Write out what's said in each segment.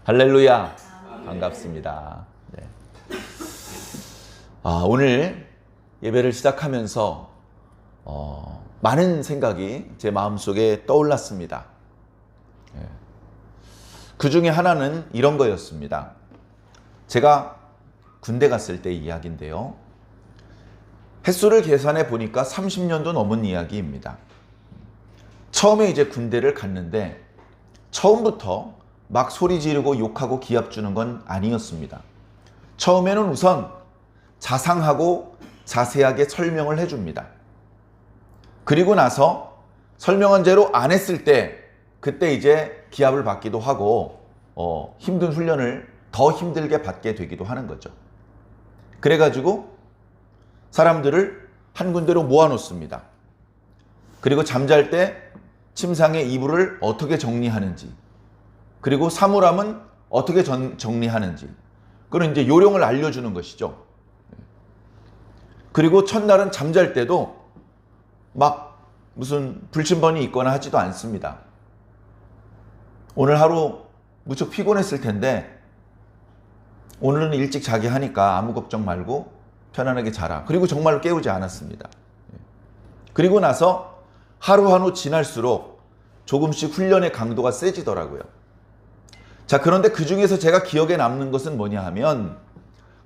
할렐루야. 반갑습니다. 네. 오늘 예배를 시작하면서 많은 생각이 제 마음속에 떠올랐습니다. 그 중에 하나는 이런 거였습니다. 제가 군대 갔을 때 이야기인데요. 횟수를 계산해 보니까 30년도 넘은 이야기입니다. 처음에 이제 군대를 갔는데 처음부터 막 소리 지르고 욕하고 기합 주는 건 아니었습니다. 처음에는 우선 자상하고 자세하게 설명을 해줍니다. 그리고 나서 설명한 대로 안 했을 때 그때 이제 기합을 받기도 하고 힘든 훈련을 더 힘들게 받게 되기도 하는 거죠. 그래가지고 사람들을 한 군데로 모아놓습니다. 그리고 잠잘 때 침상에 이불을 어떻게 정리하는지, 그리고 사물함은 어떻게 정리하는지, 그런 이제 요령을 알려주는 것이죠. 그리고 첫날은 잠잘 때도 막 무슨 불침번이 있거나 하지도 않습니다. 오늘 하루 무척 피곤했을 텐데 오늘은 일찍 자게 하니까 아무 걱정 말고 편안하게 자라. 그리고 정말로 깨우지 않았습니다. 그리고 나서 하루하루 지날수록 조금씩 훈련의 강도가 세지더라고요. 자, 그런데 그 중에서 제가 기억에 남는 것은 뭐냐 하면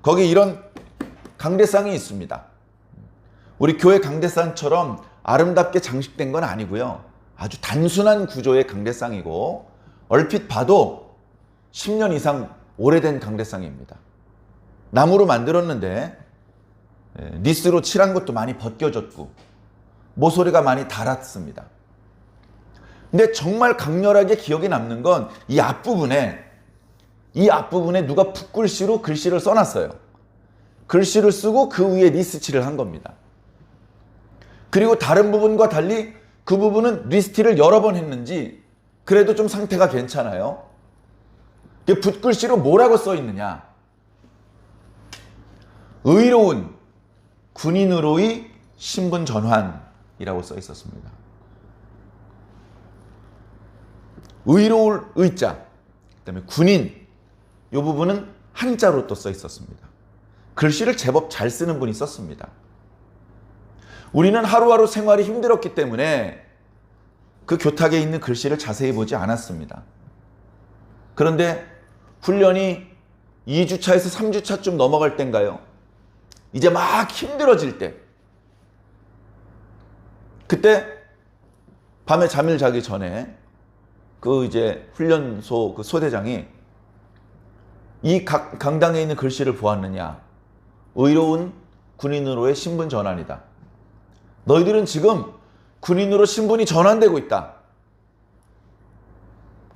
거기 이런 강대상이 있습니다. 우리 교회 강대상처럼 아름답게 장식된 건 아니고요. 아주 단순한 구조의 강대상이고 얼핏 봐도 10년 이상 오래된 강대상입니다. 나무로 만들었는데 니스로 칠한 것도 많이 벗겨졌고 모서리가 많이 닳았습니다. 근데 정말 강렬하게 기억에 남는 건 이 앞부분에 누가 붓글씨로 글씨를 써놨어요. 글씨를 쓰고 그 위에 니스칠을 한 겁니다. 그리고 다른 부분과 달리 그 부분은 리스티를 여러 번 했는지 그래도 좀 상태가 괜찮아요. 붓글씨로 뭐라고 써 있느냐? 의로운 군인으로의 신분 전환이라고 써 있었습니다. 의로울 의자, 그다음에 군인, 이 부분은 한자로 또 써 있었습니다. 글씨를 제법 잘 쓰는 분이 썼습니다. 우리는 하루하루 생활이 힘들었기 때문에 그 교탁에 있는 글씨를 자세히 보지 않았습니다. 그런데 훈련이 2주차에서 3주차쯤 넘어갈 때인가요? 이제 막 힘들어질 때, 그때 밤에 잠을 자기 전에 그 이제 훈련소 그 소대장이 이 강당에 있는 글씨를 보았느냐? 의로운 군인으로의 신분 전환이다. 너희들은 지금 군인으로 신분이 전환되고 있다.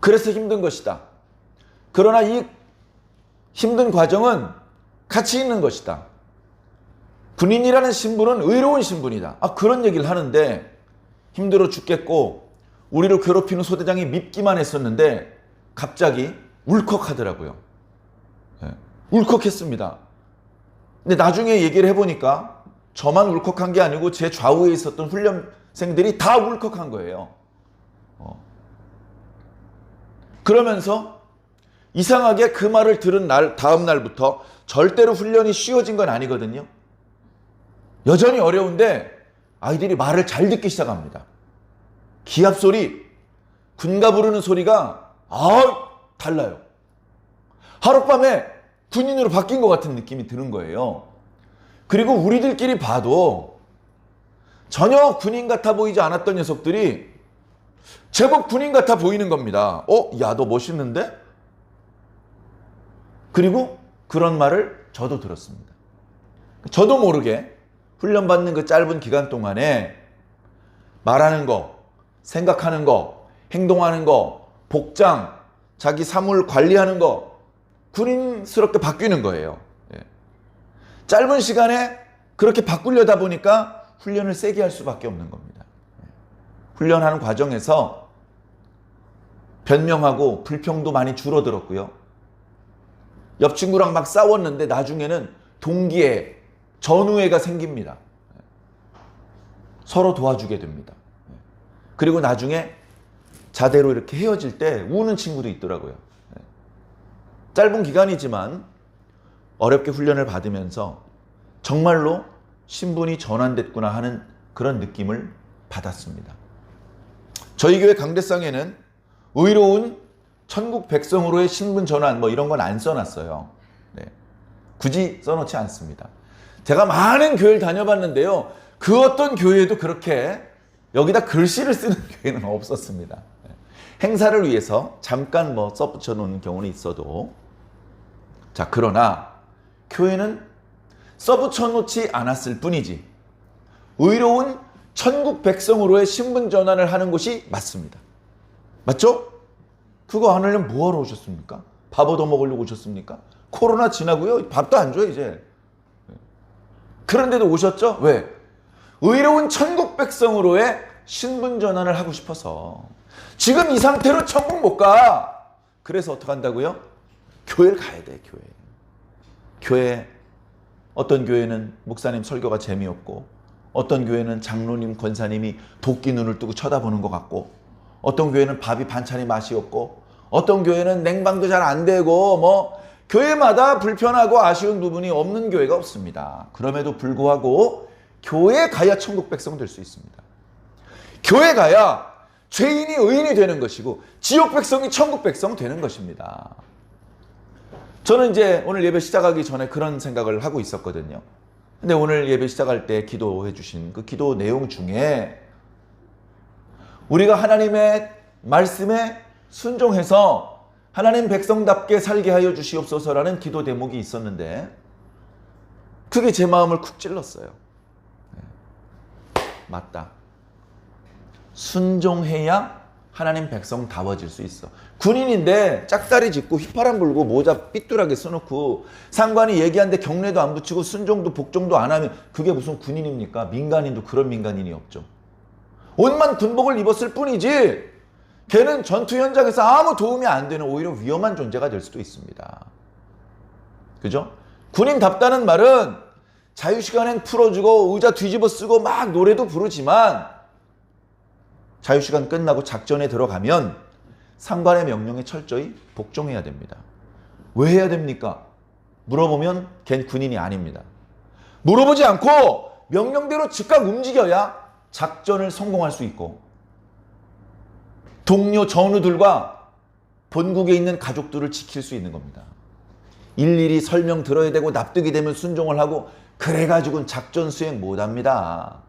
그래서 힘든 것이다. 그러나 이 힘든 과정은 가치 있는 것이다. 군인이라는 신분은 의로운 신분이다. 그런 얘기를 하는데 힘들어 죽겠고 우리를 괴롭히는 소대장이 밉기만 했었는데 갑자기 울컥하더라고요. 울컥했습니다. 근데 나중에 얘기를 해보니까 저만 울컥한 게 아니고 제 좌우에 있었던 훈련생들이 다 울컥한 거예요. 그러면서 이상하게 그 말을 들은 다음 날부터 절대로 훈련이 쉬워진 건 아니거든요. 여전히 어려운데 아이들이 말을 잘 듣기 시작합니다. 기합 소리, 군가 부르는 소리가 달라요. 하룻밤에 군인으로 바뀐 것 같은 느낌이 드는 거예요. 그리고 우리들끼리 봐도 전혀 군인 같아 보이지 않았던 녀석들이 제법 군인 같아 보이는 겁니다. 야, 너 멋있는데? 그리고 그런 말을 저도 들었습니다. 저도 모르게 훈련받는 그 짧은 기간 동안에 말하는 거, 생각하는 거, 행동하는 거, 복장, 자기 사물 관리하는 거 군인스럽게 바뀌는 거예요. 짧은 시간에 그렇게 바꾸려다 보니까 훈련을 세게 할 수밖에 없는 겁니다. 훈련하는 과정에서 변명하고 불평도 많이 줄어들었고요. 옆 친구랑 막 싸웠는데 나중에는 동기애, 전우애가 생깁니다. 서로 도와주게 됩니다. 그리고 나중에 자대로 이렇게 헤어질 때 우는 친구도 있더라고요. 짧은 기간이지만 어렵게 훈련을 받으면서 정말로 신분이 전환됐구나 하는 그런 느낌을 받았습니다. 저희 교회 강대상에는 의로운 천국 백성으로의 신분 전환 뭐 이런 건 안 써놨어요. 네. 굳이 써놓지 않습니다. 제가 많은 교회를 다녀봤는데요. 그 어떤 교회에도 그렇게 여기다 글씨를 쓰는 교회는 없었습니다. 네. 행사를 위해서 잠깐 뭐 써붙여 놓는 경우는 있어도, 자, 그러나 교회는 써붙여 놓지 않았을 뿐이지 의로운 천국 백성으로의 신분 전환을 하는 곳이 맞습니다. 맞죠? 그거 안 하려면 뭐하러 오셨습니까? 밥 얻어 먹으려고 오셨습니까? 코로나 지나고요. 밥도 안 줘요, 이제. 그런데도 오셨죠? 왜? 의로운 천국 백성으로의 신분 전환을 하고 싶어서. 지금 이 상태로 천국 못 가. 그래서 어떻게 한다고요? 교회를 가야 돼, 교회. 교회. 어떤 교회는 목사님 설교가 재미없고, 어떤 교회는 장로님, 권사님이 도끼 눈을 뜨고 쳐다보는 것 같고, 어떤 교회는 밥이 반찬이 맛이 없고, 어떤 교회는 냉방도 잘 안 되고, 뭐 교회마다 불편하고 아쉬운 부분이 없는 교회가 없습니다. 그럼에도 불구하고 교회에 가야 천국 백성 될 수 있습니다. 교회 가야 죄인이 의인이 되는 것이고 지옥 백성이 천국 백성 되는 것입니다. 저는 이제 오늘 예배 시작하기 전에 그런 생각을 하고 있었거든요. 근데 오늘 예배 시작할 때 기도해 주신 그 기도 내용 중에 우리가 하나님의 말씀에 순종해서 하나님 백성답게 살게 하여 주시옵소서라는 기도 대목이 있었는데 그게 제 마음을 쿡 찔렀어요. 맞다. 순종해야 하나님 백성다워질 수 있어. 군인인데 짝다리 짚고 휘파람 불고 모자 삐뚤하게 써놓고 상관이 얘기하는데 경례도 안 붙이고 순종도 복종도 안 하면 그게 무슨 군인입니까? 민간인도 그런 민간인이 없죠. 옷만 군복을 입었을 뿐이지 걔는 전투 현장에서 아무 도움이 안 되는 오히려 위험한 존재가 될 수도 있습니다. 그죠? 군인답다는 말은 자유시간엔 풀어주고 의자 뒤집어 쓰고 막 노래도 부르지만 자유시간 끝나고 작전에 들어가면 상관의 명령에 철저히 복종해야 됩니다. 왜 해야 됩니까? 물어보면 걘 군인이 아닙니다. 물어보지 않고 명령대로 즉각 움직여야 작전을 성공할 수 있고 동료 전우들과 본국에 있는 가족들을 지킬 수 있는 겁니다. 일일이 설명 들어야 되고 납득이 되면 순종을 하고 그래가지고는 작전 수행 못합니다.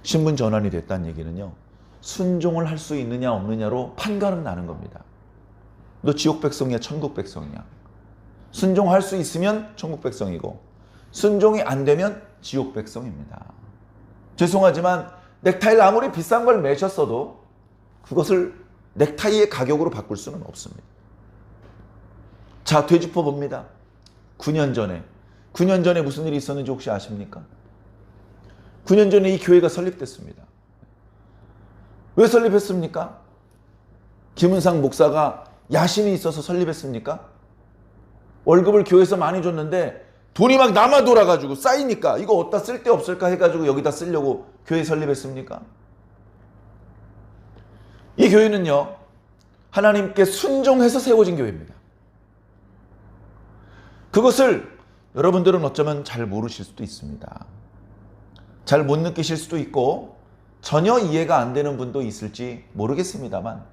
신분 전환이 됐다는 얘기는요. 순종을 할 수 있느냐 없느냐로 판가름 나는 겁니다. 너 지옥 백성이야 천국 백성이야. 순종할 수 있으면 천국 백성이고 순종이 안 되면 지옥 백성입니다. 죄송하지만 넥타이를 아무리 비싼 걸 매셨어도 그것을 넥타이의 가격으로 바꿀 수는 없습니다. 자, 되짚어 봅니다. 9년 전에 무슨 일이 있었는지 혹시 아십니까? 9년 전에 이 교회가 설립됐습니다. 왜 설립했습니까? 김은상 목사가 야심이 있어서 설립했습니까? 월급을 교회에서 많이 줬는데 돈이 막 남아 돌아가지고 쌓이니까 이거 어디다 쓸 데 없을까 해가지고 여기다 쓰려고 교회 설립했습니까? 이 교회는요, 하나님께 순종해서 세워진 교회입니다. 그것을 여러분들은 어쩌면 잘 모르실 수도 있습니다. 잘 못 느끼실 수도 있고 전혀 이해가 안 되는 분도 있을지 모르겠습니다만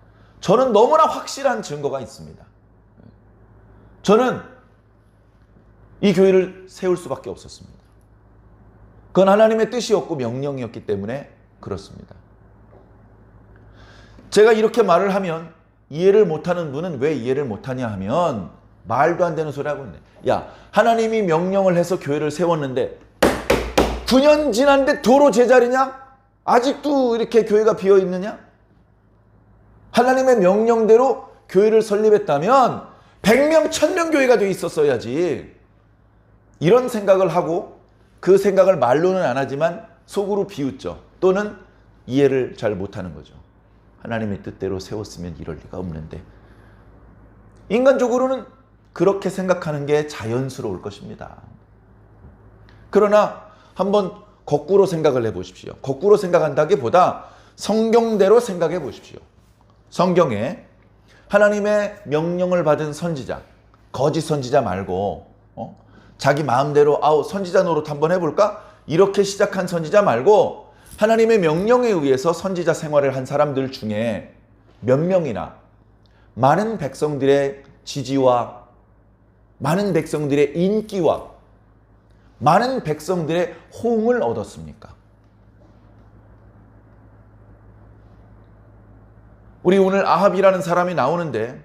저는 너무나 확실한 증거가 있습니다. 저는 이 교회를 세울 수밖에 없었습니다. 그건 하나님의 뜻이었고 명령이었기 때문에 그렇습니다. 제가 이렇게 말을 하면 이해를 못하는 분은 왜 이해를 못하냐 하면 말도 안 되는 소리 하고 있네. 야, 하나님이 명령을 해서 교회를 세웠는데 9년 지났는데 도로 제자리냐? 아직도 이렇게 교회가 비어있느냐? 하나님의 명령대로 교회를 설립했다면 100명, 1000명 교회가 되어 있었어야지. 이런 생각을 하고 그 생각을 말로는 안 하지만 속으로 비웃죠. 또는 이해를 잘 못하는 거죠. 하나님의 뜻대로 세웠으면 이럴 리가 없는데. 인간적으로는 그렇게 생각하는 게 자연스러울 것입니다. 그러나 한번 거꾸로 생각을 해보십시오. 거꾸로 생각한다기보다 성경대로 생각해 보십시오. 성경에 하나님의 명령을 받은 선지자, 거짓 선지자 말고 자기 마음대로 선지자 노릇 한번 해볼까? 이렇게 시작한 선지자 말고 하나님의 명령에 의해서 선지자 생활을 한 사람들 중에 몇 명이나 많은 백성들의 지지와 많은 백성들의 인기와 많은 백성들의 호응을 얻었습니까? 우리 오늘 아합이라는 사람이 나오는데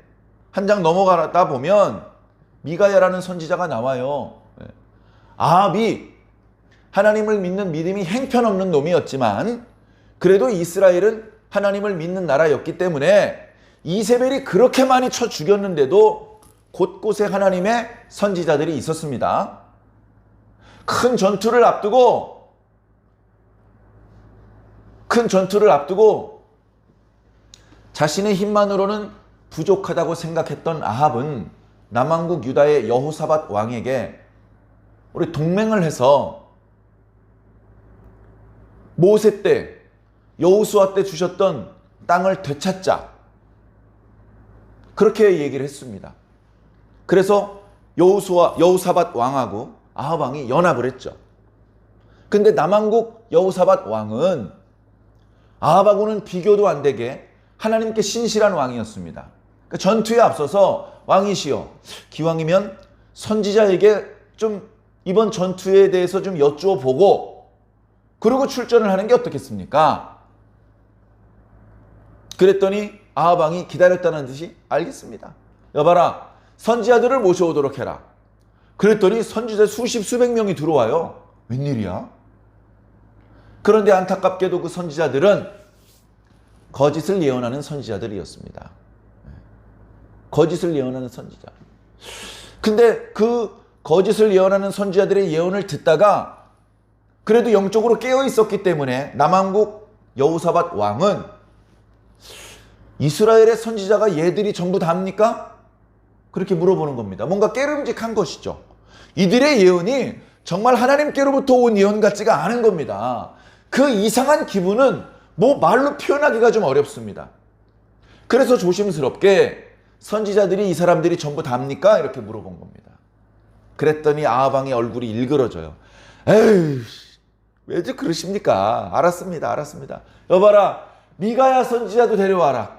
한 장 넘어가다 보면 미가야라는 선지자가 나와요. 아합이 하나님을 믿는 믿음이 행편없는 놈이었지만 그래도 이스라엘은 하나님을 믿는 나라였기 때문에 이세벨이 그렇게 많이 쳐 죽였는데도 곳곳에 하나님의 선지자들이 있었습니다. 큰 전투를 앞두고 자신의 힘만으로는 부족하다고 생각했던 아합은 남왕국 유다의 여호사밧 왕에게 우리 동맹을 해서 모세 때 여호수아 때 주셨던 땅을 되찾자, 그렇게 얘기를 했습니다. 그래서 여호사밧 왕하고 아합 왕이 연합을 했죠. 근데 남왕국 여호사밧 왕은 아합하고는 비교도 안 되게 하나님께 신실한 왕이었습니다. 그러니까 전투에 앞서서 왕이시여, 기왕이면 선지자에게 좀 이번 전투에 대해서 좀 여쭈어 보고 그리고 출전을 하는 게 어떻겠습니까? 그랬더니 아합 왕이 기다렸다는 듯이 알겠습니다. 여봐라, 선지자들을 모셔오도록 해라. 그랬더니 선지자 수백 명이 들어와요. 웬일이야? 그런데 안타깝게도 그 선지자들은 거짓을 예언하는 선지자들이었습니다. 거짓을 예언하는 선지자. 근데 그 거짓을 예언하는 선지자들의 예언을 듣다가 그래도 영적으로 깨어 있었기 때문에 남왕국 여호사밧 왕은 이스라엘의 선지자가 얘들이 전부 답니까? 그렇게 물어보는 겁니다. 뭔가 깨름직한 것이죠. 이들의 예언이 정말 하나님께로부터 온 예언 같지가 않은 겁니다. 그 이상한 기분은 말로 표현하기가 좀 어렵습니다. 그래서 조심스럽게 선지자들이 이 사람들이 전부 답니까? 이렇게 물어본 겁니다. 그랬더니 아합 왕의 얼굴이 일그러져요. 에이, 왜들 그러십니까? 알았습니다. 여봐라, 미가야 선지자도 데려와라.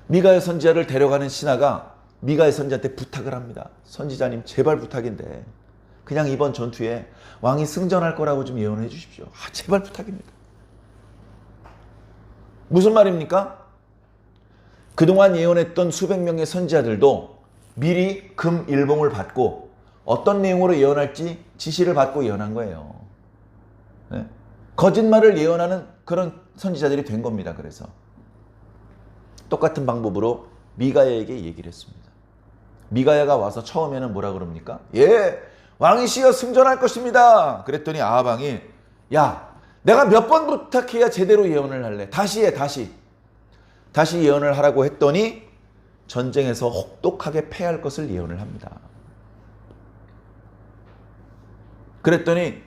미가야 선지자를 데려가는 신하가 미가야 선지자한테 부탁을 합니다. 선지자님, 제발 부탁인데 그냥 이번 전투에 왕이 승전할 거라고 좀 예언해 주십시오. 제발 부탁입니다. 무슨 말입니까? 그동안 예언했던 수백 명의 선지자들도 미리 금 일봉을 받고 어떤 내용으로 예언할지 지시를 받고 예언한 거예요. 네? 거짓말을 예언하는 그런 선지자들이 된 겁니다. 그래서 똑같은 방법으로 미가야에게 얘기를 했습니다. 미가야가 와서 처음에는 뭐라 그럽니까? 예, 왕이시여 승전할 것입니다. 그랬더니 아합 왕이, 야, 내가 몇 번 부탁해야 제대로 예언을 할래. 다시 해, 다시 예언을 하라고 했더니 전쟁에서 혹독하게 패할 것을 예언을 합니다. 그랬더니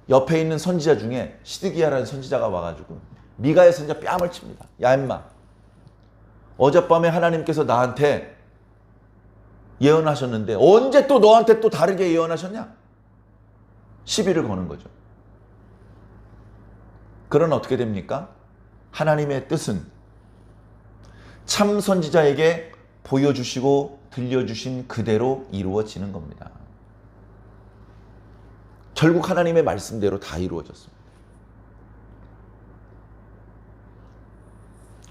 옆에 있는 선지자 중에 시드기야라는 선지자가 와가지고 미가야 선지자 뺨을 칩니다. 야, 임마, 어젯밤에 하나님께서 나한테 예언하셨는데 언제 또 너한테 또 다르게 예언하셨냐? 시비를 거는 거죠. 그러나 어떻게 됩니까? 하나님의 뜻은 참 선지자에게 보여주시고 들려주신 그대로 이루어지는 겁니다. 결국 하나님의 말씀대로 다 이루어졌습니다.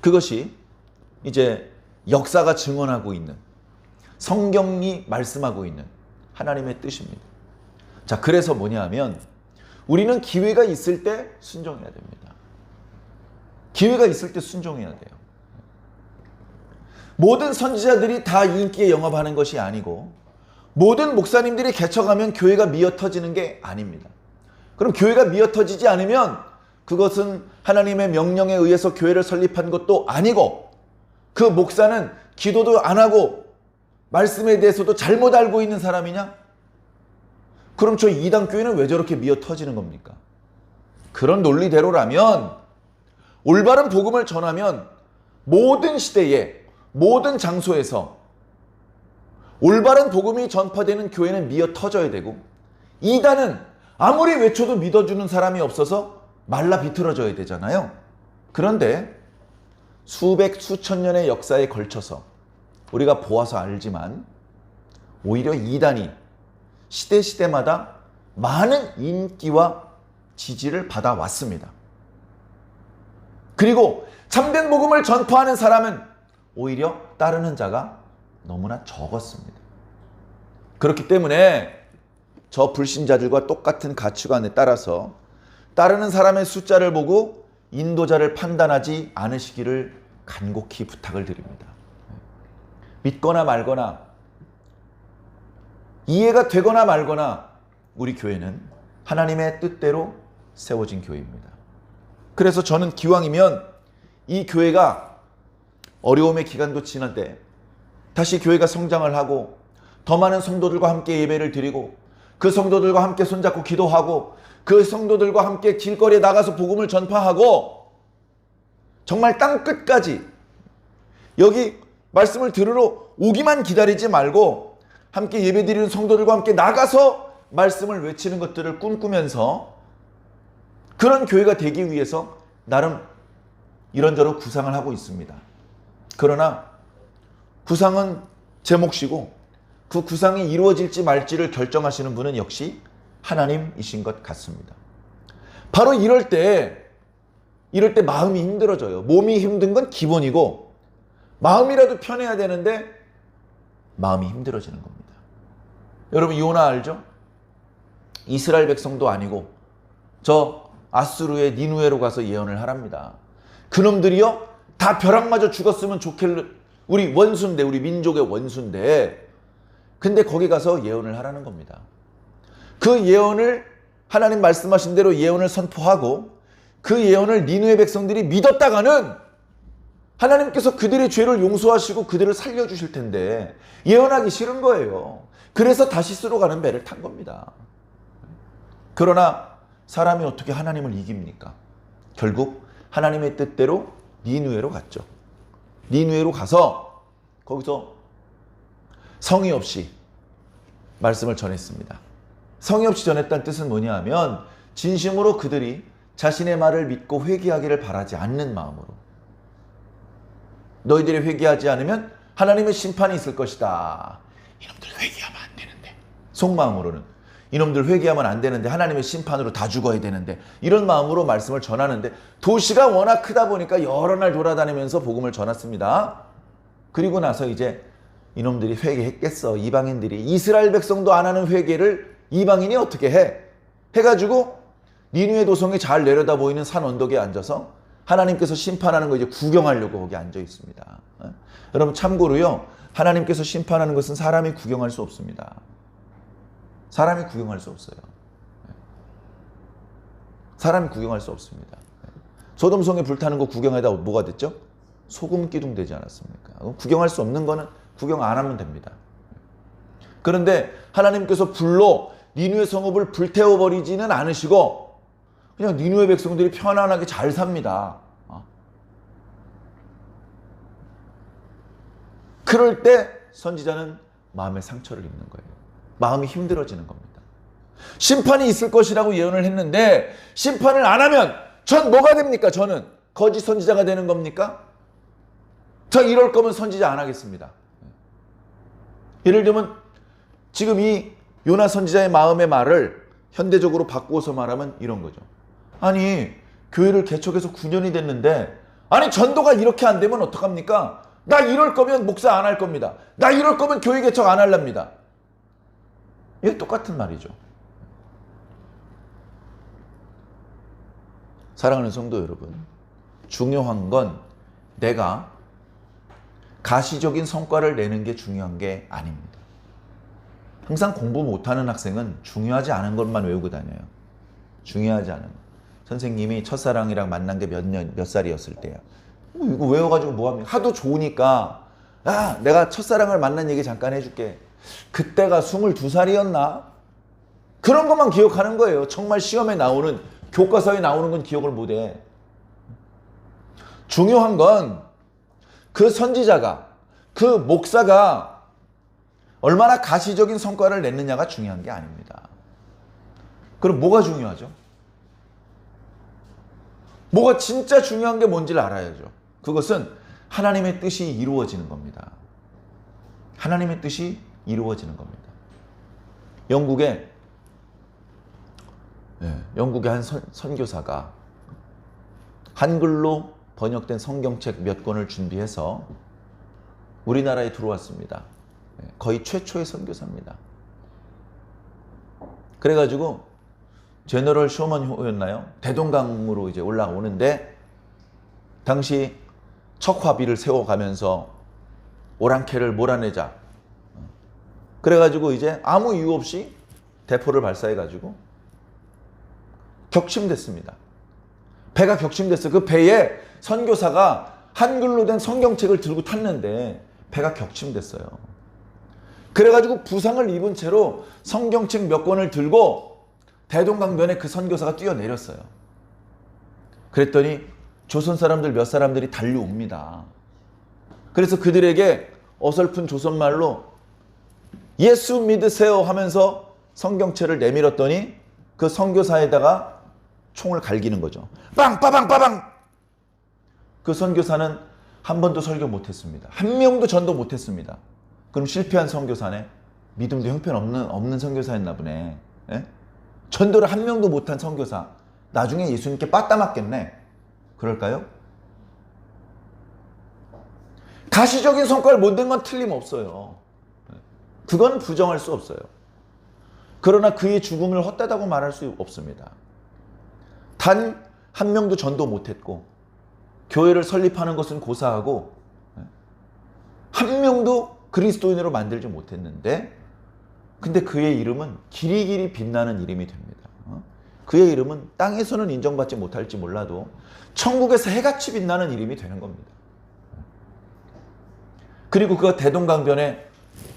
그것이 이제 역사가 증언하고 있는, 성경이 말씀하고 있는 하나님의 뜻입니다. 자, 그래서 뭐냐 하면 우리는 기회가 있을 때 순종해야 됩니다. 기회가 있을 때 순종해야 돼요. 모든 선지자들이 다 인기에 영합하는 것이 아니고 모든 목사님들이 개척하면 교회가 미어터지는 게 아닙니다. 그럼 교회가 미어터지지 않으면 그것은 하나님의 명령에 의해서 교회를 설립한 것도 아니고 그 목사는 기도도 안 하고 말씀에 대해서도 잘못 알고 있는 사람이냐? 그럼 저 이단 교회는 왜 저렇게 미어터지는 겁니까? 그런 논리대로라면 올바른 복음을 전하면 모든 시대에 모든 장소에서 올바른 복음이 전파되는 교회는 미어 터져야 되고, 이단은 아무리 외쳐도 믿어주는 사람이 없어서 말라 비틀어져야 되잖아요. 그런데 수백 수천 년의 역사에 걸쳐서 우리가 보아서 알지만 오히려 이단이 시대마다 많은 인기와 지지를 받아왔습니다. 그리고 참된 복음을 전파하는 사람은 오히려 따르는 자가 너무나 적었습니다. 그렇기 때문에 저 불신자들과 똑같은 가치관에 따라서 따르는 사람의 숫자를 보고 인도자를 판단하지 않으시기를 간곡히 부탁을 드립니다. 믿거나 말거나 이해가 되거나 말거나 우리 교회는 하나님의 뜻대로 세워진 교회입니다. 그래서 저는 기왕이면 이 교회가 어려움의 기간도 지난 때 다시 교회가 성장을 하고 더 많은 성도들과 함께 예배를 드리고 그 성도들과 함께 손잡고 기도하고 그 성도들과 함께 길거리에 나가서 복음을 전파하고 정말 땅끝까지 여기 말씀을 들으러 오기만 기다리지 말고 함께 예배드리는 성도들과 함께 나가서 말씀을 외치는 것들을 꿈꾸면서 그런 교회가 되기 위해서 나름 이런저런 구상을 하고 있습니다. 그러나 구상은 제 몫이고 그 구상이 이루어질지 말지를 결정하시는 분은 역시 하나님이신 것 같습니다. 바로 이럴 때 마음이 힘들어져요. 몸이 힘든 건 기본이고 마음이라도 편해야 되는데 마음이 힘들어지는 겁니다. 여러분 요나 알죠? 이스라엘 백성도 아니고 저 아수르의 니누에로 가서 예언을 하랍니다. 그놈들이요 다 벼락맞아 죽었으면 좋겠는 우리 원수인데 우리 민족의 원수인데 근데 거기 가서 예언을 하라는 겁니다. 그 예언을 하나님 말씀하신 대로 예언을 선포하고 그 예언을 니누의 백성들이 믿었다가는 하나님께서 그들의 죄를 용서하시고 그들을 살려주실 텐데 예언하기 싫은 거예요. 그래서 다시스로 가는 배를 탄 겁니다. 그러나 사람이 어떻게 하나님을 이깁니까? 결국 하나님의 뜻대로 니누에로 갔죠. 니누에로 가서 거기서 성의 없이 말씀을 전했습니다. 성의 없이 전했다는 뜻은 뭐냐 하면 진심으로 그들이 자신의 말을 믿고 회개하기를 바라지 않는 마음으로 너희들이 회개하지 않으면 하나님의 심판이 있을 것이다. 이놈들 회개하면 안 되는데 속마음으로는 이놈들 회개하면 안 되는데 하나님의 심판으로 다 죽어야 되는데 이런 마음으로 말씀을 전하는데 도시가 워낙 크다 보니까 여러 날 돌아다니면서 복음을 전했습니다. 그리고 나서 이제 이놈들이 회개했겠어. 이방인들이 이스라엘 백성도 안 하는 회개를 이방인이 어떻게 해? 해가지고 니누의 도성이 잘 내려다 보이는 산 언덕에 앉아서 하나님께서 심판하는 거 이제 구경하려고 거기 앉아 있습니다. 여러분 참고로요. 하나님께서 심판하는 것은 사람이 구경할 수 없습니다. 사람이 구경할 수 없어요. 사람이 구경할 수 없습니다. 소돔성에 불타는 거 구경하다 뭐가 됐죠? 소금 기둥 되지 않았습니까? 구경할 수 없는 거는 구경 안 하면 됩니다. 그런데 하나님께서 불로 니누의 성읍을 불태워버리지는 않으시고 그냥 니누의 백성들이 편안하게 잘 삽니다. 그럴 때 선지자는 마음의 상처를 입는 거예요. 마음이 힘들어지는 겁니다. 심판이 있을 것이라고 예언을 했는데 심판을 안 하면 전 뭐가 됩니까? 저는 거짓 선지자가 되는 겁니까? 저 이럴 거면 선지자 안 하겠습니다. 예를 들면 지금 이 요나 선지자의 마음의 말을 현대적으로 바꾸어서 말하면 이런 거죠. 아니 교회를 개척해서 9년이 됐는데 아니 전도가 이렇게 안 되면 어떡합니까? 나 이럴 거면 목사 안 할 겁니다. 나 이럴 거면 교회 개척 안 할랍니다. 이게 똑같은 말이죠. 사랑하는 성도 여러분, 중요한 건 내가 가시적인 성과를 내는 게 중요한 게 아닙니다. 항상 공부 못하는 학생은 중요하지 않은 것만 외우고 다녀요. 중요하지 않은 것. 선생님이 첫사랑이랑 만난 게 몇 살이었을 때야. 이거 외워가지고 뭐합니까? 하도 좋으니까 내가 첫사랑을 만난 얘기 잠깐 해줄게. 그때가 22살이었나? 그런 것만 기억하는 거예요. 정말 시험에 나오는 교과서에 나오는 건 기억을 못해. 중요한 건 그 선지자가, 그 목사가 얼마나 가시적인 성과를 냈느냐가 중요한 게 아닙니다. 그럼 뭐가 중요하죠? 뭐가 진짜 중요한 게 뭔지를 알아야죠. 그것은 하나님의 뜻이 이루어지는 겁니다. 하나님의 뜻이 이루어지는 겁니다. 영국의 한 선교사가 한글로 번역된 성경책 몇 권을 준비해서 우리나라에 들어왔습니다. 거의 최초의 선교사입니다. 그래가지고 제너럴 쇼먼호였나요? 대동강으로 이제 올라오는데 당시 척화비를 세워가면서 오랑캐를 몰아내자. 그래가지고 이제 아무 이유 없이 대포를 발사해가지고 격침됐습니다. 배가 격침됐어요. 그 배에 선교사가 한글로 된 성경책을 들고 탔는데 배가 격침됐어요. 그래가지고 부상을 입은 채로 성경책 몇 권을 들고 대동강변에 그 선교사가 뛰어내렸어요. 그랬더니 조선 사람들 몇 사람들이 달려옵니다. 그래서 그들에게 어설픈 조선말로 예수 믿으세요 하면서 성경책을 내밀었더니 그 선교사에다가 총을 갈기는 거죠. 빵빠방빠방. 그 선교사는 한 번도 설교 못했습니다. 한 명도 전도 못했습니다. 그럼 실패한 선교사네. 믿음도 형편없는 선교사였나 보네. 예? 전도를 한 명도 못한 선교사. 나중에 예수님께 빠따 맞겠네. 그럴까요? 가시적인 성과를 못 낸 건 틀림없어요. 그건 부정할 수 없어요. 그러나 그의 죽음을 헛되다고 말할 수 없습니다. 단 한 명도 전도 못했고 교회를 설립하는 것은 고사하고 한 명도 그리스도인으로 만들지 못했는데 근데 그의 이름은 길이길이 빛나는 이름이 됩니다. 그의 이름은 땅에서는 인정받지 못할지 몰라도 천국에서 해같이 빛나는 이름이 되는 겁니다. 그리고 그 대동강변에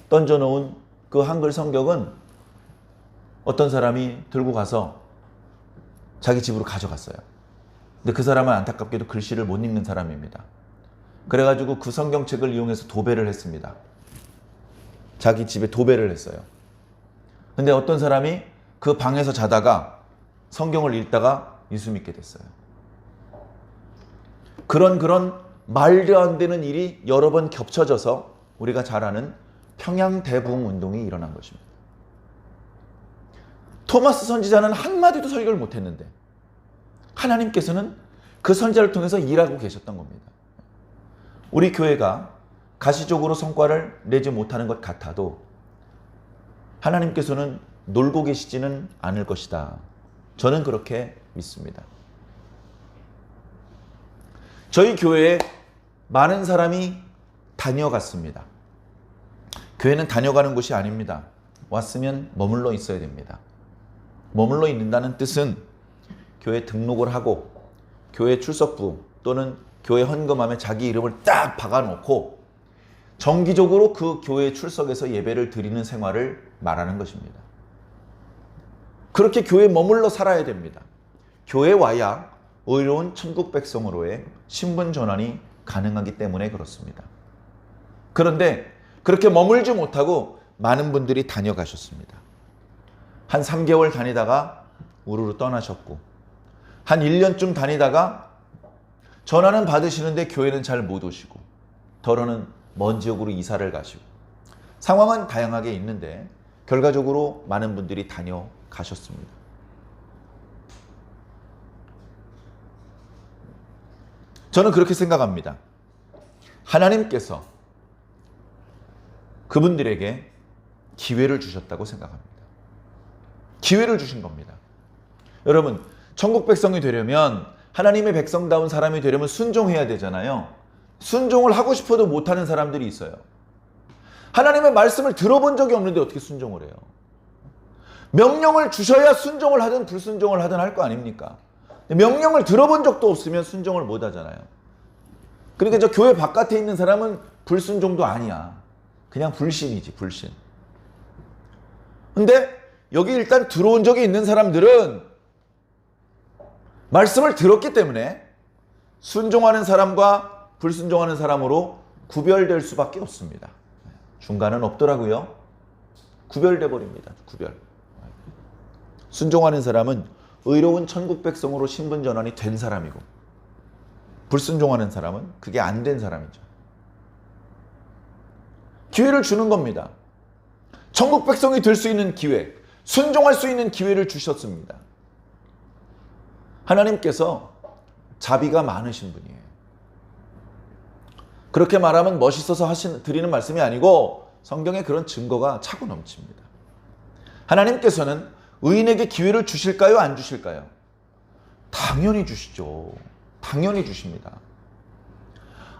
던져놓은 그 한글 성경은 어떤 사람이 들고 가서 자기 집으로 가져갔어요. 근데 그 사람은 안타깝게도 글씨를 못 읽는 사람입니다. 그래가지고 그 성경책을 이용해서 도배를 했습니다. 자기 집에 도배를 했어요. 근데 어떤 사람이 그 방에서 자다가 성경을 읽다가 예수 믿게 됐어요. 그런 말도 안 되는 일이 여러 번 겹쳐져서 우리가 잘 아는 평양대부흥 운동이 일어난 것입니다. 토마스 선지자는 한마디도 설교를 못했는데 하나님께서는 그 선지자를 통해서 일하고 계셨던 겁니다. 우리 교회가 가시적으로 성과를 내지 못하는 것 같아도 하나님께서는 놀고 계시지는 않을 것이다. 저는 그렇게 믿습니다. 저희 교회에 많은 사람이 다녀갔습니다. 교회는 다녀가는 곳이 아닙니다. 왔으면 머물러 있어야 됩니다. 머물러 있는다는 뜻은 교회 등록을 하고 교회 출석부 또는 교회 헌금함에 자기 이름을 딱 박아놓고 정기적으로 그 교회에 출석해서 예배를 드리는 생활을 말하는 것입니다. 그렇게 교회에 머물러 살아야 됩니다. 교회에 와야 의로운 천국 백성으로의 신분 전환이 가능하기 때문에 그렇습니다. 그런데 그렇게 머물지 못하고 많은 분들이 다녀가셨습니다. 한 3개월 다니다가 우르르 떠나셨고 한 1년쯤 다니다가 전화는 받으시는데 교회는 잘 못 오시고 더러는 먼 지역으로 이사를 가시고 상황은 다양하게 있는데 결과적으로 많은 분들이 다녀가셨습니다. 저는 그렇게 생각합니다. 하나님께서 그분들에게 기회를 주셨다고 생각합니다. 기회를 주신 겁니다. 여러분, 천국 백성이 되려면 하나님의 백성다운 사람이 되려면 순종해야 되잖아요. 순종을 하고 싶어도 못하는 사람들이 있어요. 하나님의 말씀을 들어본 적이 없는데 어떻게 순종을 해요? 명령을 주셔야 순종을 하든 불순종을 하든 할 거 아닙니까? 명령을 들어본 적도 없으면 순종을 못 하잖아요. 그러니까 저 교회 바깥에 있는 사람은 불순종도 아니야. 그냥 불신이지, 불신. 근데 여기 일단 들어온 적이 있는 사람들은 말씀을 들었기 때문에 순종하는 사람과 불순종하는 사람으로 구별될 수밖에 없습니다. 중간은 없더라고요. 구별돼 버립니다. 구별. 순종하는 사람은 의로운 천국 백성으로 신분 전환이 된 사람이고, 불순종하는 사람은 그게 안 된 사람이죠. 기회를 주는 겁니다. 천국 백성이 될 수 있는 기회, 순종할 수 있는 기회를 주셨습니다. 하나님께서 자비가 많으신 분이에요. 그렇게 말하면 멋있어서 드리는 말씀이 아니고 성경에 그런 증거가 차고 넘칩니다. 하나님께서는 의인에게 기회를 주실까요? 안 주실까요? 당연히 주시죠. 당연히 주십니다.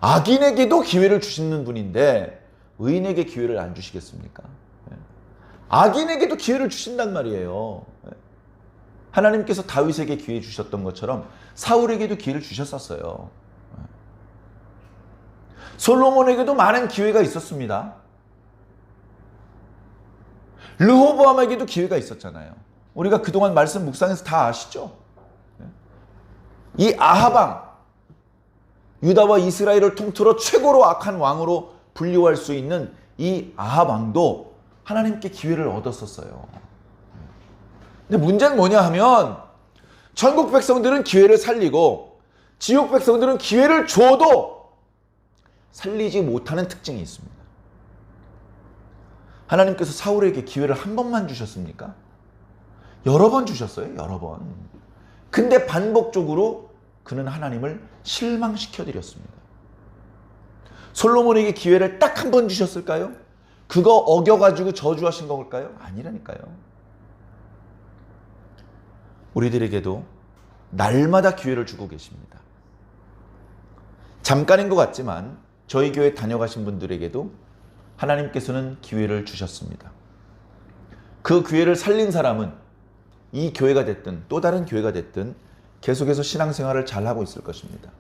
악인에게도 기회를 주시는 분인데 의인에게 기회를 안 주시겠습니까? 악인에게도 기회를 주신단 말이에요. 하나님께서 다윗에게 기회 주셨던 것처럼 사울에게도 기회를 주셨었어요. 솔로몬에게도 많은 기회가 있었습니다. 르호보암에게도 기회가 있었잖아요. 우리가 그동안 말씀 묵상해서 다 아시죠? 이 아하방, 유다와 이스라엘을 통틀어 최고로 악한 왕으로 분류할 수 있는 이 아하방도 하나님께 기회를 얻었었어요. 근데 문제는 뭐냐 하면 천국 백성들은 기회를 살리고 지옥 백성들은 기회를 줘도 살리지 못하는 특징이 있습니다. 하나님께서 사울에게 기회를 한 번만 주셨습니까? 여러 번 주셨어요. 여러 번. 근데 반복적으로 그는 하나님을 실망시켜드렸습니다. 솔로몬에게 기회를 딱 한 번 주셨을까요? 그거 어겨가지고 저주하신 걸까요? 아니라니까요. 우리들에게도 날마다 기회를 주고 계십니다. 잠깐인 것 같지만 저희 교회 다녀가신 분들에게도 하나님께서는 기회를 주셨습니다. 그 기회를 살린 사람은 이 교회가 됐든 또 다른 교회가 됐든 계속해서 신앙생활을 잘하고 있을 것입니다.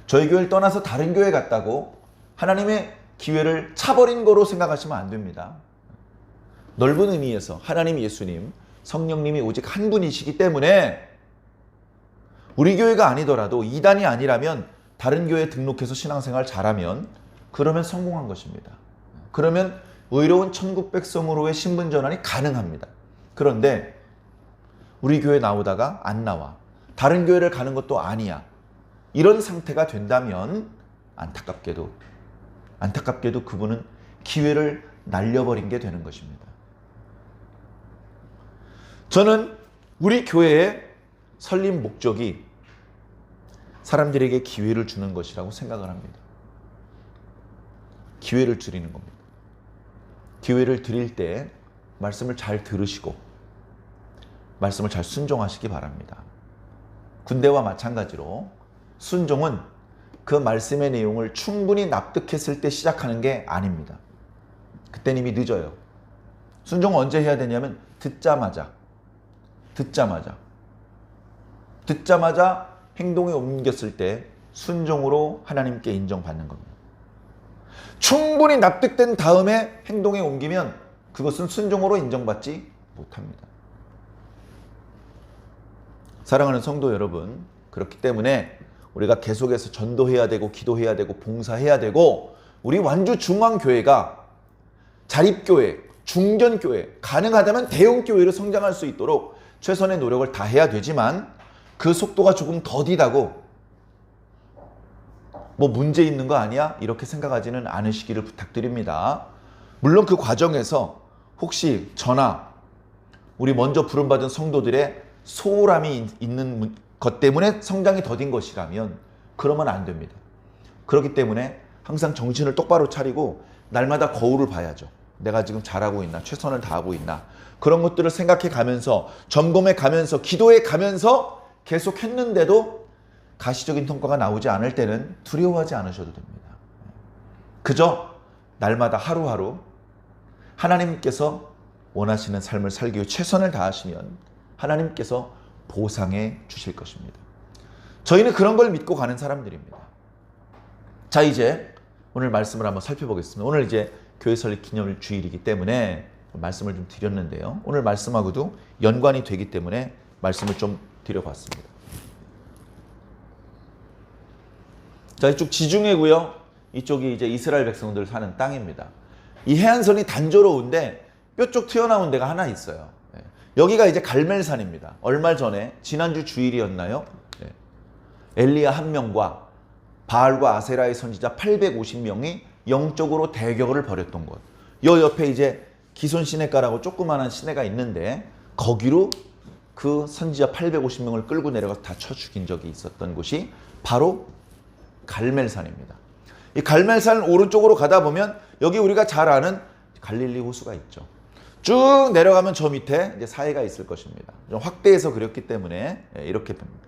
저희 교회를 떠나서 다른 교회 갔다고 하나님의 기회를 차버린 거로 생각하시면 안 됩니다. 넓은 의미에서 하나님, 예수님, 성령님이 오직 한 분이시기 때문에 우리 교회가 아니더라도 이단이 아니라면 다른 교회에 등록해서 신앙생활 잘하면 그러면 성공한 것입니다. 그러면 의로운 천국 백성으로의 신분 전환이 가능합니다. 그런데 우리 교회 나오다가 안 나와. 다른 교회를 가는 것도 아니야. 이런 상태가 된다면 안타깝게도 그분은 기회를 날려버린 게 되는 것입니다. 저는 우리 교회의 설립 목적이 사람들에게 기회를 주는 것이라고 생각을 합니다. 기회를 드리는 겁니다. 기회를 드릴 때 말씀을 잘 들으시고 말씀을 잘 순종하시기 바랍니다. 군대와 마찬가지로 순종은 그 말씀의 내용을 충분히 납득했을 때 시작하는 게 아닙니다. 그때는 이미 늦어요. 순종은 언제 해야 되냐면 듣자마자 행동에 옮겼을 때 순종으로 하나님께 인정받는 겁니다. 충분히 납득된 다음에 행동에 옮기면 그것은 순종으로 인정받지 못합니다. 사랑하는 성도 여러분, 그렇기 때문에 우리가 계속해서 전도해야 되고 기도해야 되고 봉사해야 되고 우리 완주 중앙교회가 자립교회, 중견교회, 가능하다면 대형교회로 성장할 수 있도록 최선의 노력을 다해야 되지만 그 속도가 조금 더디다고 뭐 문제 있는 거 아니야? 이렇게 생각하지는 않으시기를 부탁드립니다. 물론 그 과정에서 혹시 저나 우리 먼저 부름받은 성도들의 소홀함이 있는 것 때문에 성장이 더딘 것이라면 그러면 안 됩니다. 그렇기 때문에 항상 정신을 똑바로 차리고 날마다 거울을 봐야죠. 내가 지금 잘하고 있나? 최선을 다하고 있나? 그런 것들을 생각해 가면서 점검해 가면서 기도해 가면서 계속 했는데도 가시적인 성과가 나오지 않을 때는 두려워하지 않으셔도 됩니다. 그저 날마다 하루하루 하나님께서 원하시는 삶을 살기 위해 최선을 다하시면 하나님께서 보상해 주실 것입니다. 저희는 그런 걸 믿고 가는 사람들입니다. 자, 이제 오늘 말씀을 한번 살펴보겠습니다. 오늘 이제 교회 설립 기념주일이기 때문에 말씀을 좀 드렸는데요. 오늘 말씀하고도 연관이 되기 때문에 말씀을 좀 드려봤습니다. 자, 이쪽 지중해고요. 이쪽이 이제 이스라엘 백성들 사는 땅입니다. 이 해안선이 단조로운데 뾰족 튀어나온 데가 하나 있어요. 여기가 이제 갈멜산입니다. 얼마 전에 지난주 주일이었나요? 엘리야 한 명과 바알과 아세라의 선지자 850명이 영적으로 대격을 벌였던 곳. 요 옆에 이제 기손 시내가라고 조그마한 시내가 있는데 거기로 그 선지자 850명을 끌고 내려가서 다 쳐 죽인 적이 있었던 곳이 바로 갈멜산입니다. 이 갈멜산 오른쪽으로 가다 보면 여기 우리가 잘 아는 갈릴리 호수가 있죠. 쭉 내려가면 저 밑에 이제 사해가 있을 것입니다. 좀 확대해서 그렸기 때문에 이렇게 봅니다.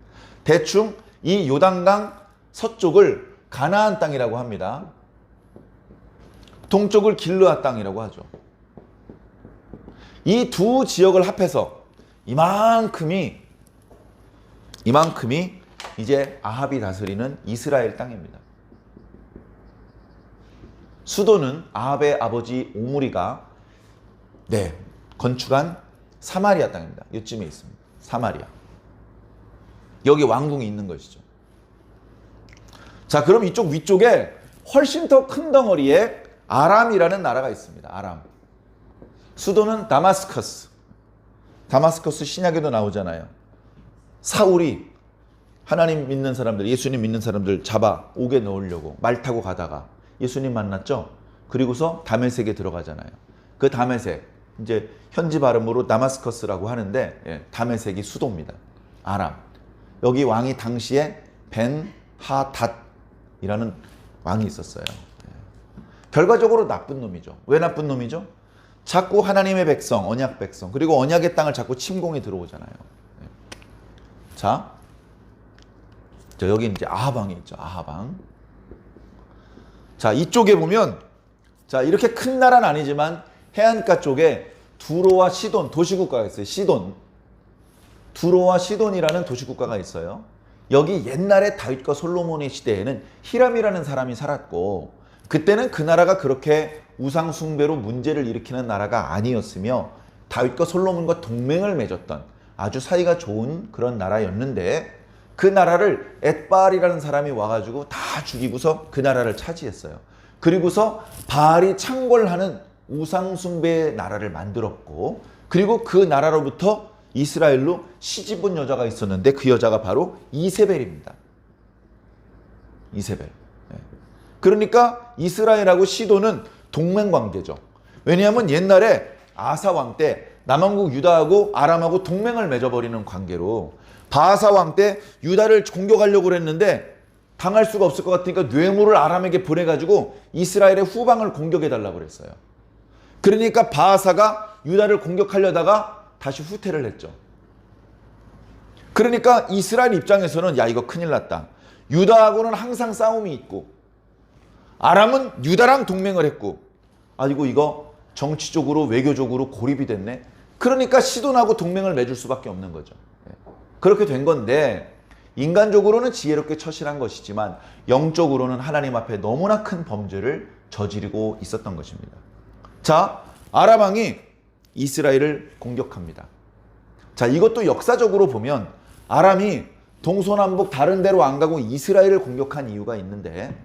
대충 이 요단강 서쪽을 가나안 땅이라고 합니다. 동쪽을 길르앗 땅이라고 하죠. 이 두 지역을 합해서 이만큼이 이제 아합이 다스리는 이스라엘 땅입니다. 수도는 아합의 아버지 오므리가 건축한 사마리아 땅입니다. 이쯤에 있습니다. 사마리아. 여기 왕궁이 있는 것이죠. 자, 그럼 이쪽 위쪽에 훨씬 더 큰 덩어리에 아람이라는 나라가 있습니다. 아람. 수도는 다마스커스. 다마스커스 신약에도 나오잖아요. 사울이 하나님 믿는 사람들, 예수님 믿는 사람들 잡아 옥에 넣으려고 말 타고 가다가 예수님 만났죠. 그리고서 다메섹에 들어가잖아요. 그 다메섹, 이제 현지 발음으로 다마스커스라고 하는데 다메섹이 수도입니다. 아람. 여기 왕이 당시에 벤하닷이라는 왕이 있었어요. 결과적으로 나쁜 놈이죠. 왜 나쁜 놈이죠? 자꾸 하나님의 백성, 언약 백성, 그리고 언약의 땅을 자꾸 침공해 들어오잖아요. 자, 여기 이제 아하방이 있죠. 아하방. 자, 이쪽에 보면, 자, 이렇게 큰 나라는 아니지만 해안가 쪽에 두로와 시돈, 도시국가가 있어요. 시돈. 두로와 시돈이라는 도시국가가 있어요. 여기 옛날에 다윗과 솔로몬의 시대에는 히람이라는 사람이 살았고, 그때는 그 나라가 그렇게 우상 숭배로 문제를 일으키는 나라가 아니었으며 다윗과 솔로몬과 동맹을 맺었던 아주 사이가 좋은 그런 나라였는데 그 나라를 엣바알이라는 사람이 와가지고 다 죽이고서 그 나라를 차지했어요. 그리고서 바알이 창궐하는 우상 숭배의 나라를 만들었고, 그리고 그 나라로부터 이스라엘로 시집 온 여자가 있었는데 그 여자가 바로 이세벨입니다. 이세벨. 그러니까 이스라엘하고 시돈은 동맹관계죠. 왜냐하면 옛날에 아사 왕 때 남왕국 유다하고 아람하고 동맹을 맺어버리는 관계로 바하사 왕 때 유다를 공격하려고 했는데 당할 수가 없을 것 같으니까 뇌물을 아람에게 보내가지고 이스라엘의 후방을 공격해달라고 그랬어요. 그러니까 바하사가 유다를 공격하려다가 다시 후퇴를 했죠. 그러니까 이스라엘 입장에서는 야, 이거 큰일 났다. 유다하고는 항상 싸움이 있고 아람은 유다랑 동맹을 했고, 아이고 이거 정치적으로 외교적으로 고립이 됐네. 그러니까 시돈하고 동맹을 맺을 수밖에 없는 거죠. 그렇게 된 건데 인간적으로는 지혜롭게 처신한 것이지만 영적으로는 하나님 앞에 너무나 큰 범죄를 저지르고 있었던 것입니다. 자, 아람 왕이 이스라엘을 공격합니다. 자, 이것도 역사적으로 보면 아람이 동서남북 다른 데로 안 가고 이스라엘을 공격한 이유가 있는데,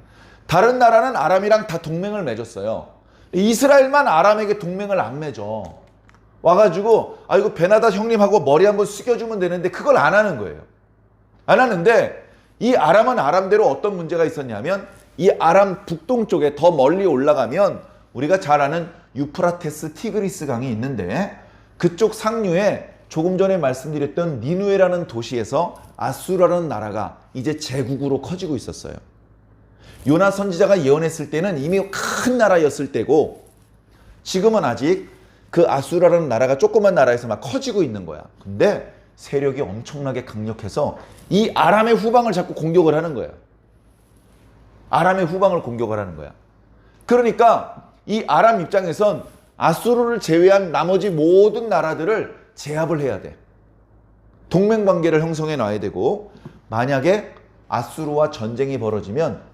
다른 나라는 아람이랑 다 동맹을 맺었어요. 이스라엘만 아람에게 동맹을 안 맺어. 와가지고 아이고 베나다 형님하고 머리 한번 숙여주면 되는데 그걸 안 하는 거예요. 안 하는데 이 아람은 아람대로 어떤 문제가 있었냐면, 이 아람 북동쪽에 더 멀리 올라가면 우리가 잘 아는 유프라테스 티그리스 강이 있는데 그쪽 상류에 조금 전에 말씀드렸던 니누에라는 도시에서 아수라라는 나라가 이제 제국으로 커지고 있었어요. 요나 선지자가 예언했을 때는 이미 큰 나라였을 때고, 지금은 아직 그 아수라라는 나라가 조그만 나라에서 막 커지고 있는 거야. 근데 세력이 엄청나게 강력해서 이 아람의 후방을 자꾸 공격을 하는 거야. 아람의 후방을 공격을 하는 거야. 그러니까 이 아람 입장에선 아수르를 제외한 나머지 모든 나라들을 제압을 해야 돼. 동맹관계를 형성해 놔야 되고, 만약에 아수르와 전쟁이 벌어지면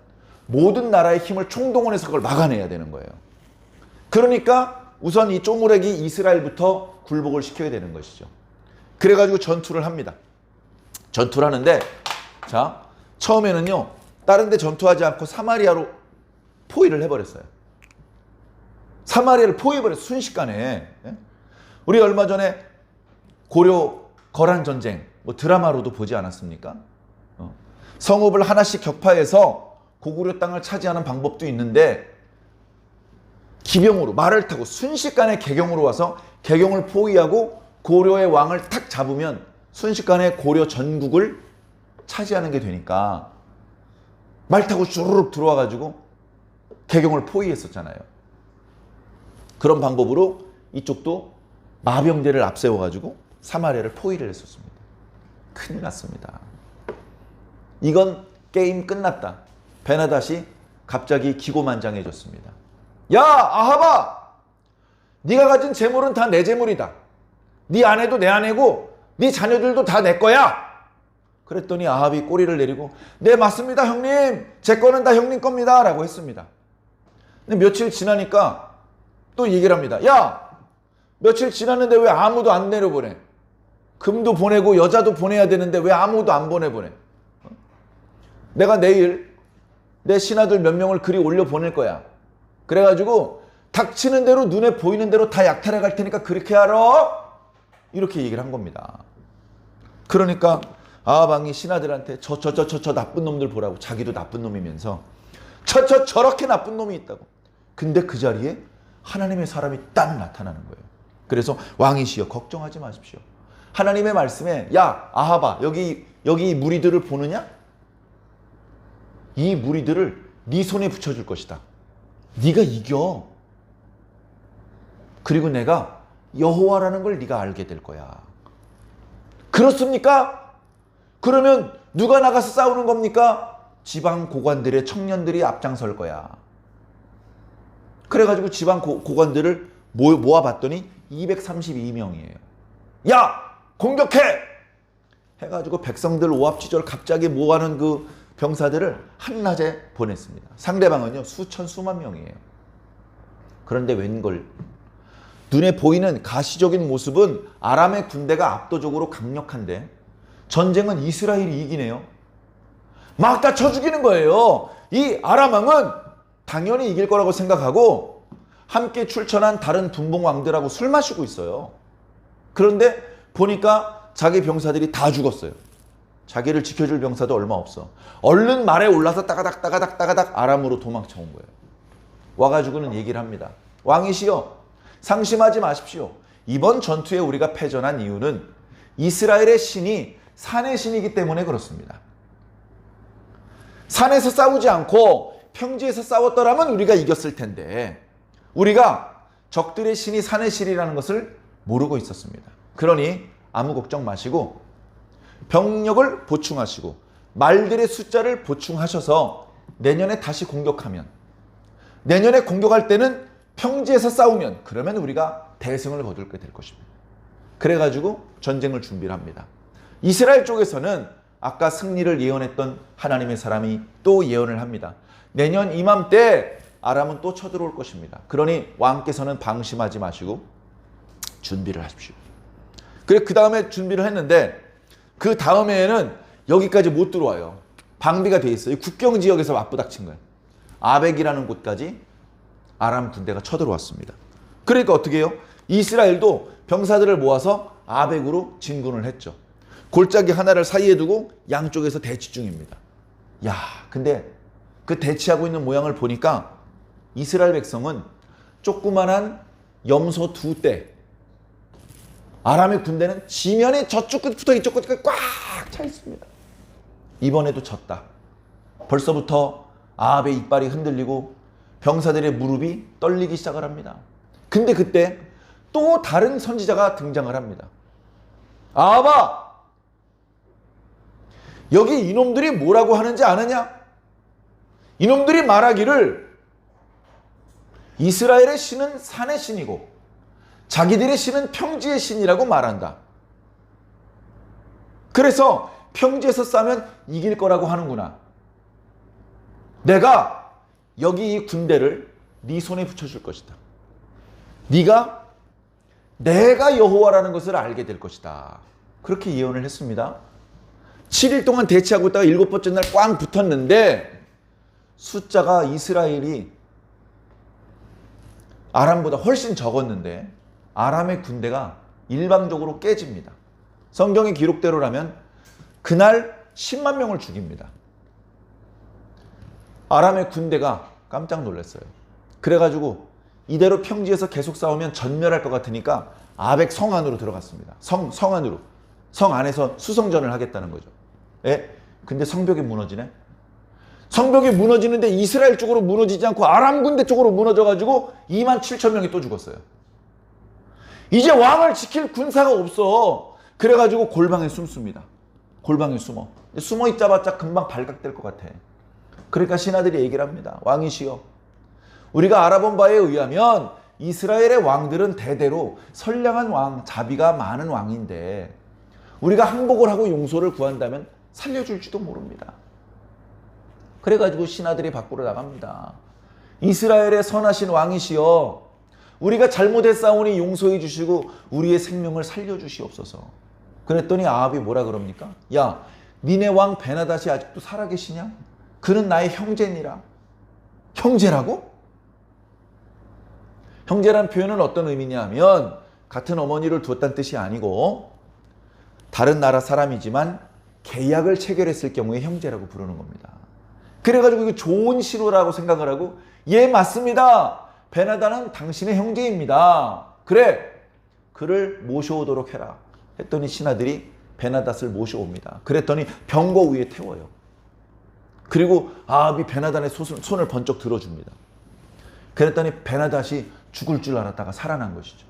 모든 나라의 힘을 총동원해서 그걸 막아내야 되는 거예요. 그러니까 우선 이 쪼무레기 이스라엘부터 굴복을 시켜야 되는 것이죠. 그래가지고 전투를 합니다. 전투를 하는데, 자, 처음에는요, 다른 데 전투하지 않고 사마리아로 포위를 해버렸어요. 사마리아를 포위해버렸어요. 순식간에. 우리 얼마 전에 고려 거란 전쟁 뭐 드라마로도 보지 않았습니까? 성읍을 하나씩 격파해서 고구려 땅을 차지하는 방법도 있는데 기병으로 말을 타고 순식간에 개경으로 와서 개경을 포위하고 고려의 왕을 탁 잡으면 순식간에 고려 전국을 차지하는 게 되니까 말 타고 쭈르륵 들어와가지고 개경을 포위했었잖아요. 그런 방법으로 이쪽도 마병대를 앞세워가지고 사마리아를 포위를 했었습니다. 큰일 났습니다. 이건 게임 끝났다. 베나닷이 갑자기 기고만장해졌습니다. 야 아합아, 네가 가진 재물은 다 내 재물이다. 네 아내도 내 아내고 네 자녀들도 다 내 거야. 그랬더니 아합이 꼬리를 내리고 네 맞습니다 형님, 제 거는 다 형님 겁니다 라고 했습니다. 근데 며칠 지나니까 또 얘기를 합니다. 야 며칠 지났는데 왜 아무도 안 내려보내? 금도 보내고 여자도 보내야 되는데 왜 아무도 안 보내보내? 내가 내일 내 신하들 몇 명을 그리 올려 보낼 거야. 그래가지고 닥치는 대로 눈에 보이는 대로 다 약탈해 갈 테니까 그렇게 하라. 이렇게 얘기를 한 겁니다. 그러니까 아합 왕이 신하들한테 저 나쁜 놈들 보라고, 자기도 나쁜 놈이면서 저렇게 나쁜 놈이 있다고. 근데 그 자리에 하나님의 사람이 딱 나타나는 거예요. 그래서 왕이시여 걱정하지 마십시오. 하나님의 말씀에 야 아합아 여기 무리들을 보느냐? 이 무리들을 네 손에 붙여줄 것이다. 네가 이겨. 그리고 내가 여호와라는 걸 네가 알게 될 거야. 그렇습니까? 그러면 누가 나가서 싸우는 겁니까? 지방 고관들의 청년들이 앞장설 거야. 그래가지고 지방 고관들을 모아봤더니 232명이에요. 야! 공격해! 해가지고 백성들 오합지졸 갑자기 모아는 그 병사들을 한낮에 보냈습니다. 상대방은요 수천 수만 명이에요. 그런데 웬걸 눈에 보이는 가시적인 모습은 아람의 군대가 압도적으로 강력한데 전쟁은 이스라엘이 이기네요. 막 다 쳐 죽이는 거예요. 이 아람 왕은 당연히 이길 거라고 생각하고 함께 출전한 다른 분봉 왕들하고 술 마시고 있어요. 그런데 보니까 자기 병사들이 다 죽었어요. 자기를 지켜줄 병사도 얼마 없어. 얼른 말에 올라서 따가닥 아람으로 도망쳐 온 거예요. 와가지고는 얘기를 합니다. 왕이시여 상심하지 마십시오. 이번 전투에 우리가 패전한 이유는 이스라엘의 신이 산의 신이기 때문에 그렇습니다. 산에서 싸우지 않고 평지에서 싸웠더라면 우리가 이겼을 텐데 우리가 적들의 신이 산의 신이라는 것을 모르고 있었습니다. 그러니 아무 걱정 마시고 병력을 보충하시고 말들의 숫자를 보충하셔서 내년에 다시 공격하면, 내년에 공격할 때는 평지에서 싸우면 그러면 우리가 대승을 거둘 게 될 것입니다. 그래가지고 전쟁을 준비를 합니다. 이스라엘 쪽에서는 아까 승리를 예언했던 하나님의 사람이 또 예언을 합니다. 내년 이맘때 아람은 또 쳐들어올 것입니다. 그러니 왕께서는 방심하지 마시고 준비를 하십시오. 그래 그 다음에 준비를 했는데 그 다음에는 여기까지 못 들어와요. 방비가 돼 있어요. 국경 지역에서 맞부닥친 거예요. 아벡이라는 곳까지 아람 군대가 쳐들어왔습니다. 그러니까 어떻게 해요? 이스라엘도 병사들을 모아서 아벡으로 진군을 했죠. 골짜기 하나를 사이에 두고 양쪽에서 대치 중입니다. 야, 근데 그 대치하고 있는 모양을 보니까 이스라엘 백성은 조그만한 염소 2대, 아람의 군대는 지면에 저쪽 끝부터 이쪽 끝까지 꽉 차 있습니다. 이번에도 졌다. 벌써부터 아합의 이빨이 흔들리고 병사들의 무릎이 떨리기 시작을 합니다. 근데 그때 또 다른 선지자가 등장을 합니다. 아합아! 여기 이놈들이 뭐라고 하는지 아느냐? 이놈들이 말하기를 이스라엘의 신은 산의 신이고 자기들의 신은 평지의 신이라고 말한다. 그래서 평지에서 싸면 이길 거라고 하는구나. 내가 여기 이 군대를 네 손에 붙여줄 것이다. 내가 여호와라는 것을 알게 될 것이다. 그렇게 예언을 했습니다. 7일 동안 대치하고 있다가 7번째 날 꽝 붙었는데 숫자가 이스라엘이 아람보다 훨씬 적었는데 아람의 군대가 일방적으로 깨집니다. 성경의 기록대로라면 그날 10만 명을 죽입니다. 아람의 군대가 깜짝 놀랐어요. 그래가지고 이대로 평지에서 계속 싸우면 전멸할 것 같으니까 아벡 성 안으로 들어갔습니다. 성 안으로. 성 안에서 수성전을 하겠다는 거죠. 예? 근데 성벽이 무너지네. 성벽이 무너지는데 이스라엘 쪽으로 무너지지 않고 아람 군대 쪽으로 무너져가지고 2만 7천 명이 또 죽었어요. 이제 왕을 지킬 군사가 없어. 그래가지고 골방에 숨습니다. 골방에 숨어 있자마자 금방 발각될 것 같아. 그러니까 신하들이 얘기를 합니다. 왕이시여, 우리가 알아본 바에 의하면 이스라엘의 왕들은 대대로 선량한 왕, 자비가 많은 왕인데 우리가 항복을 하고 용서를 구한다면 살려줄지도 모릅니다. 그래가지고 신하들이 밖으로 나갑니다. 이스라엘의 선하신 왕이시여, 우리가 잘못했사오니 용서해 주시고 우리의 생명을 살려주시옵소서. 그랬더니 아합이 뭐라 그럽니까? 야, 니네 왕 베나닷이 아직도 살아계시냐? 그는 나의 형제니라. 형제라고? 형제란 표현은 어떤 의미냐 하면 같은 어머니를 두었다는 뜻이 아니고 다른 나라 사람이지만 계약을 체결했을 경우에 형제라고 부르는 겁니다. 그래가지고 이거 좋은 신호라고 생각을 하고, 예, 맞습니다. 베나닷은 당신의 형제입니다. 그래, 그를 모셔오도록 해라. 했더니 신하들이 베나닷을 모셔옵니다. 그랬더니 병거 위에 태워요. 그리고 아합이 베나닷의 손을 번쩍 들어줍니다. 그랬더니 베나닷이 죽을 줄 알았다가 살아난 것이죠.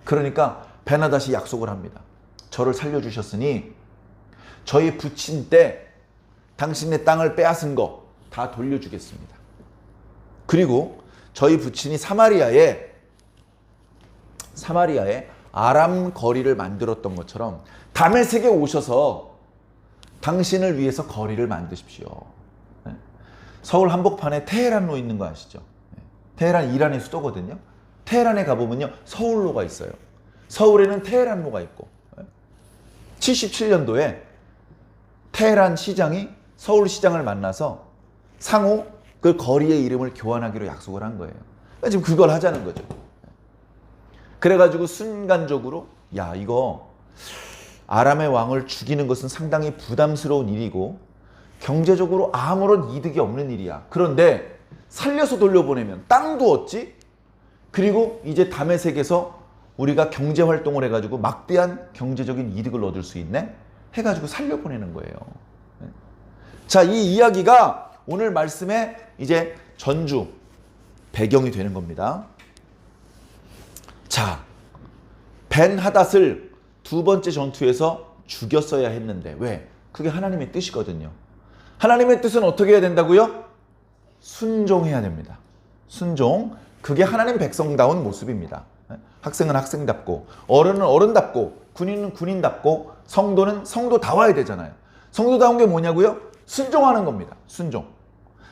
그러니까 베나닷이 약속을 합니다. 저를 살려주셨으니 저희 부친 때 당신의 땅을 빼앗은 거 다 돌려주겠습니다. 그리고 저희 부친이 사마리아에 아람 거리를 만들었던 것처럼 다메섹에 오셔서 당신을 위해서 거리를 만드십시오. 서울 한복판에 테헤란로 있는 거 아시죠? 테헤란 이란의 수도거든요. 테헤란에 가보면요, 서울로가 있어요. 서울에는 테헤란로가 있고, 77년도에 테헤란 시장이 서울시장을 만나서 상호 그 거리의 이름을 교환하기로 약속을 한 거예요. 그러니까 지금 그걸 하자는 거죠. 그래가지고 순간적으로 야, 이거 아람의 왕을 죽이는 것은 상당히 부담스러운 일이고 경제적으로 아무런 이득이 없는 일이야. 그런데 살려서 돌려보내면 땅도 얻지, 그리고 이제 다메섹에서 우리가 경제활동을 해가지고 막대한 경제적인 이득을 얻을 수 있네? 해가지고 살려보내는 거예요. 자, 이 이야기가 오늘 말씀의 이제 전주 배경이 되는 겁니다. 자, 벤하닷을 두 번째 전투에서 죽였어야 했는데 왜? 그게 하나님의 뜻이거든요. 하나님의 뜻은 어떻게 해야 된다고요? 순종해야 됩니다. 순종. 그게 하나님 백성다운 모습입니다. 학생은 학생답고, 어른은 어른답고, 군인은 군인답고, 성도는 성도다워야 되잖아요. 성도다운 게 뭐냐고요? 순종하는 겁니다. 순종.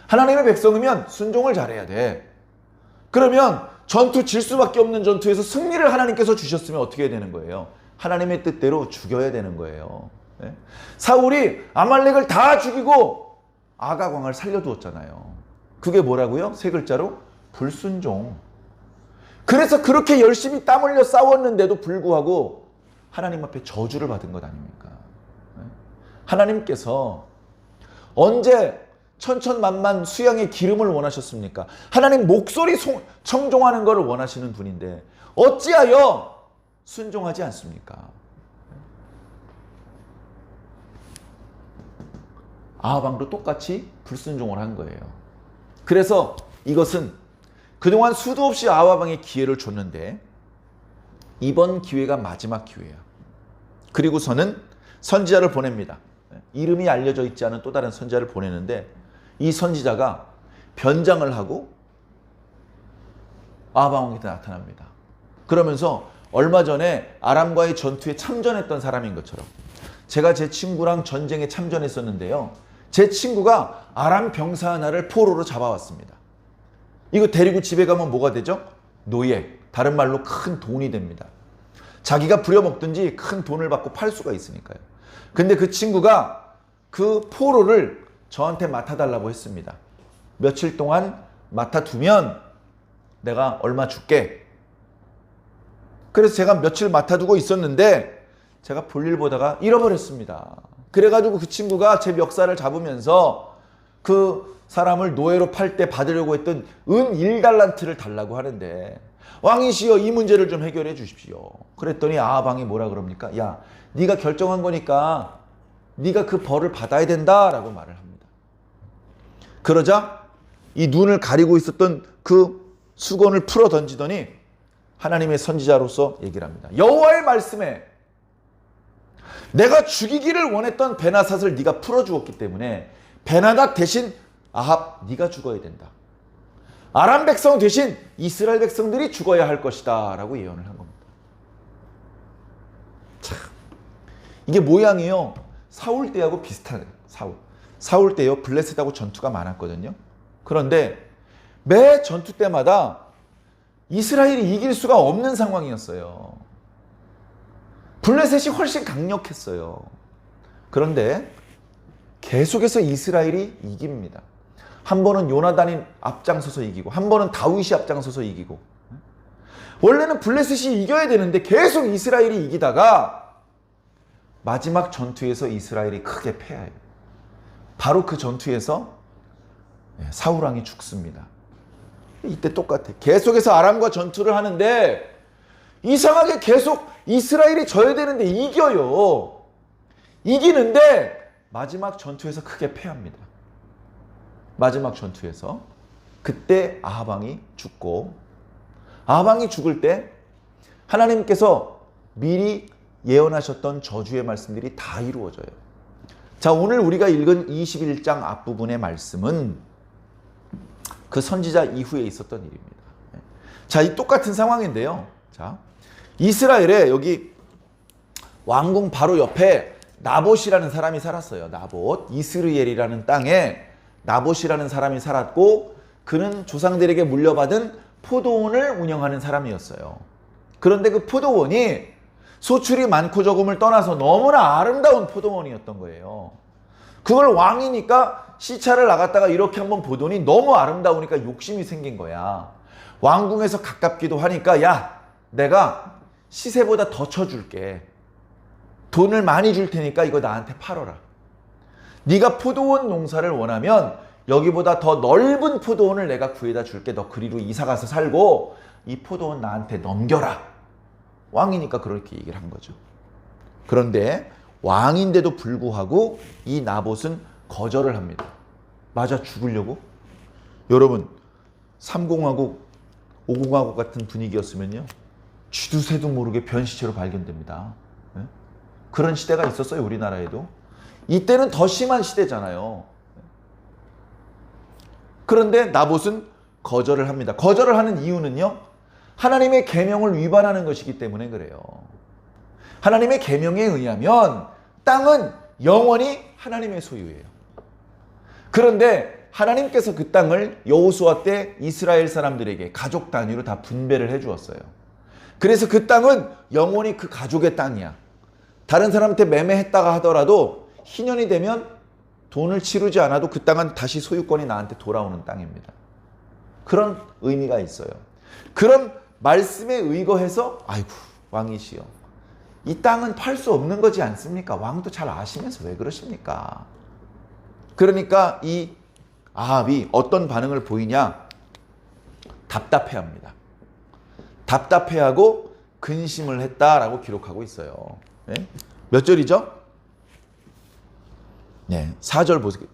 하나님의 백성이면 순종을 잘해야 돼. 그러면 전투 질 수밖에 없는 전투에서 승리를 하나님께서 주셨으면 어떻게 해야 되는 거예요? 하나님의 뜻대로 죽여야 되는 거예요. 사울이 아말렉을 다 죽이고 아가광을 살려두었잖아요. 그게 뭐라고요? 세 글자로 불순종. 그래서 그렇게 열심히 땀 흘려 싸웠는데도 불구하고 하나님 앞에 저주를 받은 것 아닙니까? 하나님께서 언제 천천만만 수양의 기름을 원하셨습니까? 하나님 목소리 청종하는 것을 원하시는 분인데 어찌하여 순종하지 않습니까? 아합왕도 똑같이 불순종을 한 거예요. 그래서 이것은 그동안 수도 없이 아합왕에 기회를 줬는데 이번 기회가 마지막 기회야. 그리고서는 선지자를 보냅니다. 이름이 알려져 있지 않은 또 다른 선지자를 보내는데 이 선지자가 변장을 하고 아합왕에게 나타납니다. 그러면서 얼마 전에 아람과의 전투에 참전했던 사람인 것처럼, 제가 제 친구랑 전쟁에 참전했었는데요, 제 친구가 아람 병사 하나를 포로로 잡아왔습니다. 이거 데리고 집에 가면 뭐가 되죠? 노예, 다른 말로 큰 돈이 됩니다. 자기가 부려먹든지 큰 돈을 받고 팔 수가 있으니까요. 근데 그 친구가 그 포로를 저한테 맡아달라고 했습니다. 며칠 동안 맡아두면 내가 얼마 줄게. 그래서 제가 며칠 맡아두고 있었는데 제가 볼일 보다가 잃어버렸습니다. 그래가지고 그 친구가 제 멱살을 잡으면서 그 사람을 노예로 팔 때 받으려고 했던 은 1달란트를 달라고 하는데, 왕이시여 이 문제를 좀 해결해 주십시오. 그랬더니 아합왕이 뭐라 그럽니까? 야, 네가 결정한 거니까 네가 그 벌을 받아야 된다라고 말을 합니다. 그러자 이 눈을 가리고 있었던 그 수건을 풀어 던지더니 하나님의 선지자로서 얘기를 합니다. 여호와의 말씀에 내가 죽이기를 원했던 베나닷을 네가 풀어주었기 때문에 베나닷 대신 아합 네가 죽어야 된다. 아람 백성 대신 이스라엘 백성들이 죽어야 할 것이다 라고 예언을 한 겁니다. 참, 이게 모양이요 사울 때하고 비슷하네요. 사울 때요 블레셋하고 전투가 많았거든요. 그런데 매 전투 때마다 이스라엘이 이길 수가 없는 상황이었어요. 블레셋이 훨씬 강력했어요. 그런데 계속해서 이스라엘이 이깁니다. 한 번은 요나단이 앞장서서 이기고, 한 번은 다윗이 앞장서서 이기고. 원래는 블레셋이 이겨야 되는데 계속 이스라엘이 이기다가 마지막 전투에서 이스라엘이 크게 패해요. 바로 그 전투에서 사울 왕이 죽습니다. 이때 똑같아. 계속해서 아람과 전투를 하는데 이상하게 계속 이스라엘이 져야 되는데 이겨요. 이기는데 마지막 전투에서 크게 패합니다. 마지막 전투에서 그때 아합 왕이 죽고, 아합 왕이 죽을 때 하나님께서 미리 예언하셨던 저주의 말씀들이 다 이루어져요. 자, 오늘 우리가 읽은 21장 앞부분의 말씀은 그 선지자 이후에 있었던 일입니다. 자, 이 똑같은 상황인데요. 자, 이스라엘에 여기 왕궁 바로 옆에 나봇이라는 사람이 살았어요. 나봇. 이스르엘이라는 땅에 나봇이라는 사람이 살았고, 그는 조상들에게 물려받은 포도원을 운영하는 사람이었어요. 그런데 그 포도원이 소출이 많고 적음을 떠나서 너무나 아름다운 포도원이었던 거예요. 그걸 왕이니까 시차를 나갔다가 이렇게 한번 보더니 너무 아름다우니까 욕심이 생긴 거야. 왕궁에서 가깝기도 하니까 야, 내가 시세보다 더 쳐줄게. 돈을 많이 줄 테니까 이거 나한테 팔아라. 네가 포도원 농사를 원하면 여기보다 더 넓은 포도원을 내가 구해다 줄게. 너 그리로 이사 가서 살고 이 포도원 나한테 넘겨라. 왕이니까 그렇게 얘기를 한 거죠. 그런데 왕인데도 불구하고 이 나봇은 거절을 합니다. 맞아 죽으려고? 여러분 3공화국, 5공화국 같은 분위기였으면요 쥐도 새도 모르게 변시체로 발견됩니다. 네? 그런 시대가 있었어요. 우리나라에도. 이때는 더 심한 시대잖아요. 그런데 나봇은 거절을 합니다. 거절을 하는 이유는요, 하나님의 계명을 위반하는 것이기 때문에 그래요. 하나님의 계명에 의하면 땅은 영원히 하나님의 소유예요. 그런데 하나님께서 그 땅을 여호수아 때 이스라엘 사람들에게 가족 단위로 다 분배를 해 주었어요. 그래서 그 땅은 영원히 그 가족의 땅이야. 다른 사람한테 매매했다가 하더라도 희년이 되면 돈을 치르지 않아도 그 땅은 다시 소유권이 나한테 돌아오는 땅입니다. 그런 의미가 있어요. 그런 말씀에 의거해서 아이고 왕이시여 이 땅은 팔 수 없는 거지 않습니까? 왕도 잘 아시면서 왜 그러십니까? 그러니까 이 아합이 어떤 반응을 보이냐? 답답해합니다. 답답해하고 근심을 했다라고 기록하고 있어요. 네? 몇 절이죠? 네, 4절 보세요.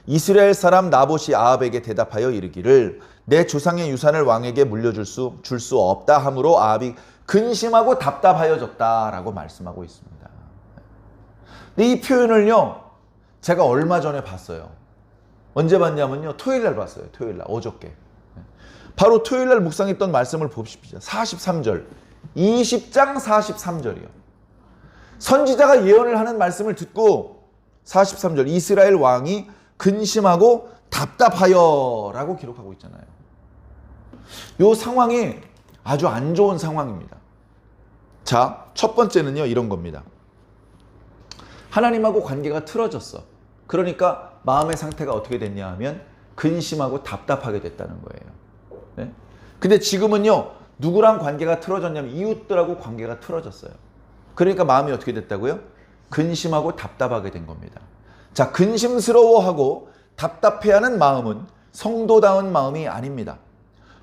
이스라엘 사람 나봇이 아합에게 대답하여 이르기를 내 조상의 유산을 왕에게 물려줄 수 없다 하므로 아합이 근심하고 답답하여졌다라고 말씀하고 있습니다. 근데 이 표현을요 제가 얼마 전에 봤어요. 언제 봤냐면요 토요일 날 봤어요. 토요일 날 어저께. 바로 토요일 날 묵상했던 말씀을 봅시다. 43절 20장 43절이요. 선지자가 예언을 하는 말씀을 듣고 43절 이스라엘 왕이 근심하고 답답하여 라고 기록하고 있잖아요. 이 상황이 아주 안 좋은 상황입니다. 자, 첫 번째는요 이런 겁니다. 하나님하고 관계가 틀어졌어. 그러니까 마음의 상태가 어떻게 됐냐 하면 근심하고 답답하게 됐다는 거예요. 네? 근데 지금은요, 누구랑 관계가 틀어졌냐면 이웃들하고 관계가 틀어졌어요. 그러니까 마음이 어떻게 됐다고요? 근심하고 답답하게 된 겁니다. 자, 근심스러워하고 답답해하는 마음은 성도다운 마음이 아닙니다.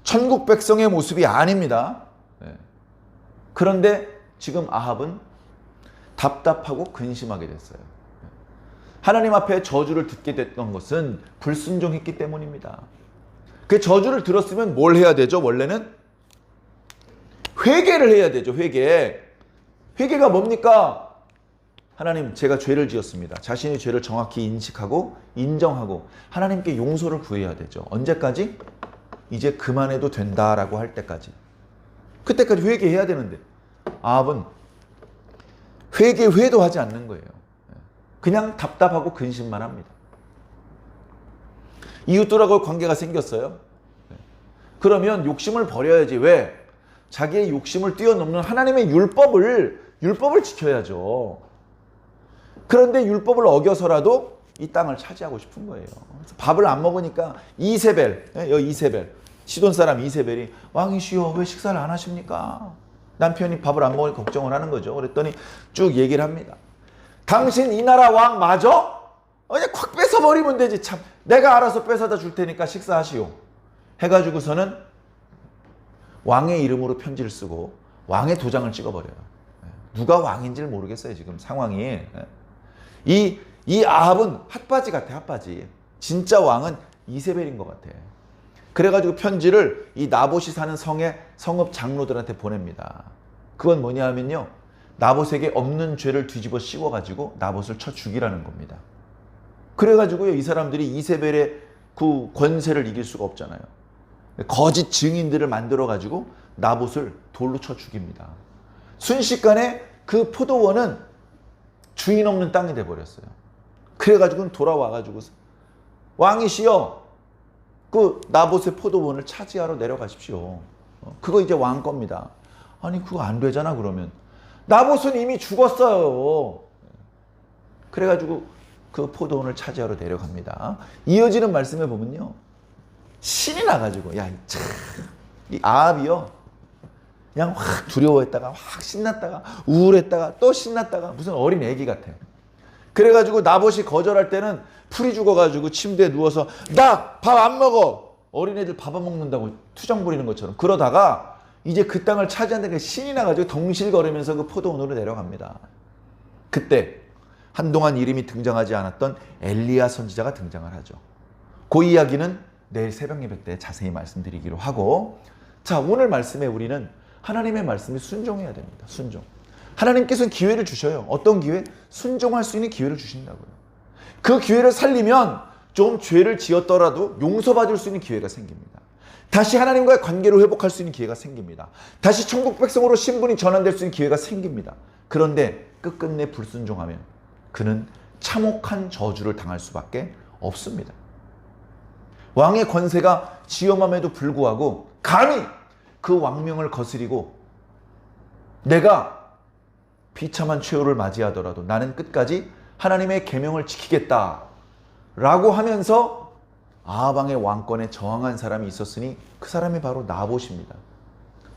천국 백성의 모습이 아닙니다. 그런데 지금 아합은 답답하고 근심하게 됐어요. 하나님 앞에 저주를 듣게 됐던 것은 불순종했기 때문입니다. 그 저주를 들었으면 뭘 해야 되죠? 원래는 회개를 해야 되죠. 회개가 뭡니까? 하나님, 제가 죄를 지었습니다. 자신의 죄를 정확히 인식하고 인정하고 하나님께 용서를 구해야 되죠. 언제까지? 이제 그만해도 된다라고 할 때까지. 그때까지 회개해야 되는데 아합은 회도 하지 않는 거예요. 그냥 답답하고 근심만 합니다. 이웃들하고 관계가 생겼어요. 그러면 욕심을 버려야지. 왜? 자기의 욕심을 뛰어넘는 하나님의 율법을 지켜야죠. 그런데 율법을 어겨서라도 이 땅을 차지하고 싶은 거예요. 밥을 안 먹으니까 이세벨, 시돈 사람 이세벨이 왕이시여 왜 식사를 안 하십니까? 남편이 밥을 안 먹으니 걱정을 하는 거죠. 그랬더니 쭉 얘기를 합니다. 당신 이 나라 왕 맞아? 그냥 콱 뺏어버리면 되지. 참, 내가 알아서 뺏어다 줄 테니까 식사하시오. 해가지고서는 왕의 이름으로 편지를 쓰고 왕의 도장을 찍어버려요. 누가 왕인지를 모르겠어요. 지금 상황이. 이 아합은 핫바지 같아. 핫바지. 진짜 왕은 이세벨인 것 같아. 그래가지고 편지를 이 나봇이 사는 성의 성읍 장로들한테 보냅니다. 그건 뭐냐 하면요, 나봇에게 없는 죄를 뒤집어 씌워가지고 나봇을 쳐 죽이라는 겁니다. 그래가지고요, 이 사람들이 이세벨의 그 권세를 이길 수가 없잖아요. 거짓 증인들을 만들어가지고 나봇을 돌로 쳐 죽입니다. 순식간에 그 포도원은 주인 없는 땅이 돼버렸어요. 그래가지고 돌아와가지고 왕이시여, 그 나봇의 포도원을 차지하러 내려가십시오. 그거 이제 왕 겁니다. 아니 그거 안 되잖아. 그러면 나봇은 이미 죽었어요. 그래가지고 그 포도원을 차지하러 내려갑니다. 이어지는 말씀에 보면요, 신이 나가지고 이 아합이요, 그냥 확 두려워했다가 확 신났다가 우울했다가 또 신났다가 무슨 어린 애기 같아. 그래가지고 나봇이 거절할 때는 풀이 죽어가지고 침대에 누워서 나 밥 안 먹어. 어린애들 밥 안 먹는다고 투정 부리는 것처럼. 그러다가 이제 그 땅을 차지한다는 신이 나가지고 덩실거리면서 그 포도원으로 내려갑니다. 그때 한동안 이름이 등장하지 않았던 엘리야 선지자가 등장을 하죠. 그 이야기는 내일 새벽 예배 때 자세히 말씀드리기로 하고, 자, 오늘 말씀에 우리는 하나님의 말씀에 순종해야 됩니다. 순종. 하나님께서는 기회를 주셔요. 어떤 기회? 순종할 수 있는 기회를 주신다고요. 그 기회를 살리면 좀 죄를 지었더라도 용서받을 수 있는 기회가 생깁니다. 다시 하나님과의 관계를 회복할 수 있는 기회가 생깁니다. 다시 천국 백성으로 신분이 전환될 수 있는 기회가 생깁니다. 그런데 끝끝내 불순종하면 그는 참혹한 저주를 당할 수밖에 없습니다. 왕의 권세가 지엄함에도 불구하고 감히 그 왕명을 거스리고 내가 비참한 최후를 맞이하더라도 나는 끝까지 하나님의 계명을 지키겠다라고 하면서 아합왕의 왕권에 저항한 사람이 있었으니 그 사람이 바로 나봇입니다.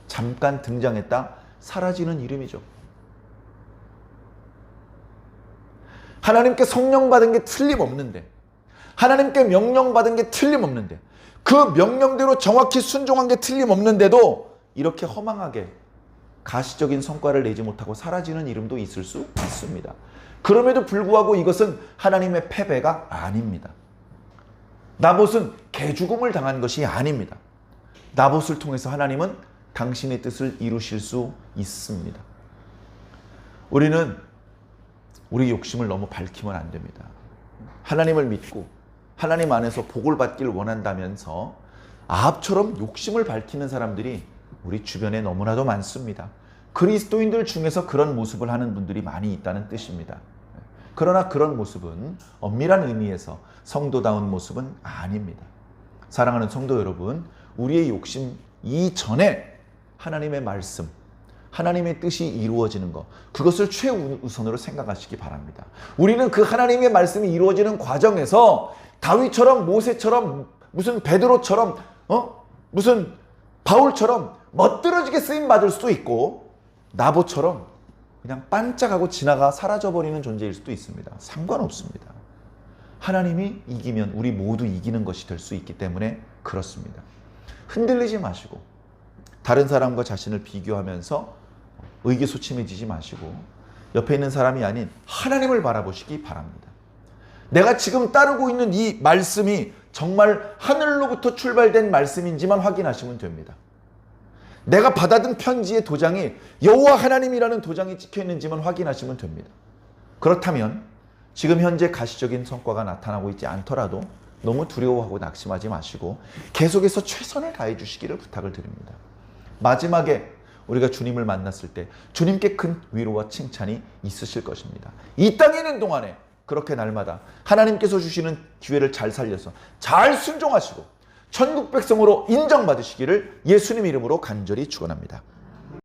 잠깐 등장했다 사라지는 이름이죠. 하나님께 성령 받은 게 틀림없는데, 하나님께 명령받은 게 틀림없는데, 그 명령대로 정확히 순종한 게 틀림없는데도 이렇게 허망하게 가시적인 성과를 내지 못하고 사라지는 이름도 있을 수 있습니다. 그럼에도 불구하고 이것은 하나님의 패배가 아닙니다. 나봇은 개죽음을 당한 것이 아닙니다. 나봇을 통해서 하나님은 당신의 뜻을 이루실 수 있습니다. 우리는 우리 욕심을 너무 밝히면 안 됩니다. 하나님을 믿고 하나님 안에서 복을 받길 원한다면서 아합처럼 욕심을 밝히는 사람들이 우리 주변에 너무나도 많습니다. 그리스도인들 중에서 그런 모습을 하는 분들이 많이 있다는 뜻입니다. 그러나 그런 모습은 엄밀한 의미에서 성도다운 모습은 아닙니다. 사랑하는 성도 여러분, 우리의 욕심 이전에 하나님의 말씀, 하나님의 뜻이 이루어지는 것, 그것을 최우선으로 생각하시기 바랍니다. 우리는 그 하나님의 말씀이 이루어지는 과정에서 다윗처럼, 모세처럼, 무슨 베드로처럼 무슨 바울처럼 멋들어지게 쓰임 받을 수도 있고 나보처럼 그냥 반짝하고 지나가 사라져버리는 존재일 수도 있습니다. 상관없습니다. 하나님이 이기면 우리 모두 이기는 것이 될 수 있기 때문에 그렇습니다. 흔들리지 마시고 다른 사람과 자신을 비교하면서 의기소침해지지 마시고 옆에 있는 사람이 아닌 하나님을 바라보시기 바랍니다. 내가 지금 따르고 있는 이 말씀이 정말 하늘로부터 출발된 말씀인지만 확인하시면 됩니다. 내가 받아든 편지의 도장이 여호와 하나님이라는 도장이 찍혀 있는지만 확인하시면 됩니다. 그렇다면 지금 현재 가시적인 성과가 나타나고 있지 않더라도 너무 두려워하고 낙심하지 마시고 계속해서 최선을 다해 주시기를 부탁을 드립니다. 마지막에 우리가 주님을 만났을 때 주님께 큰 위로와 칭찬이 있으실 것입니다. 이 땅에 있는 동안에 그렇게 날마다 하나님께서 주시는 기회를 잘 살려서 잘 순종하시고 천국 백성으로 인정받으시기를 예수님 이름으로 간절히 축원합니다.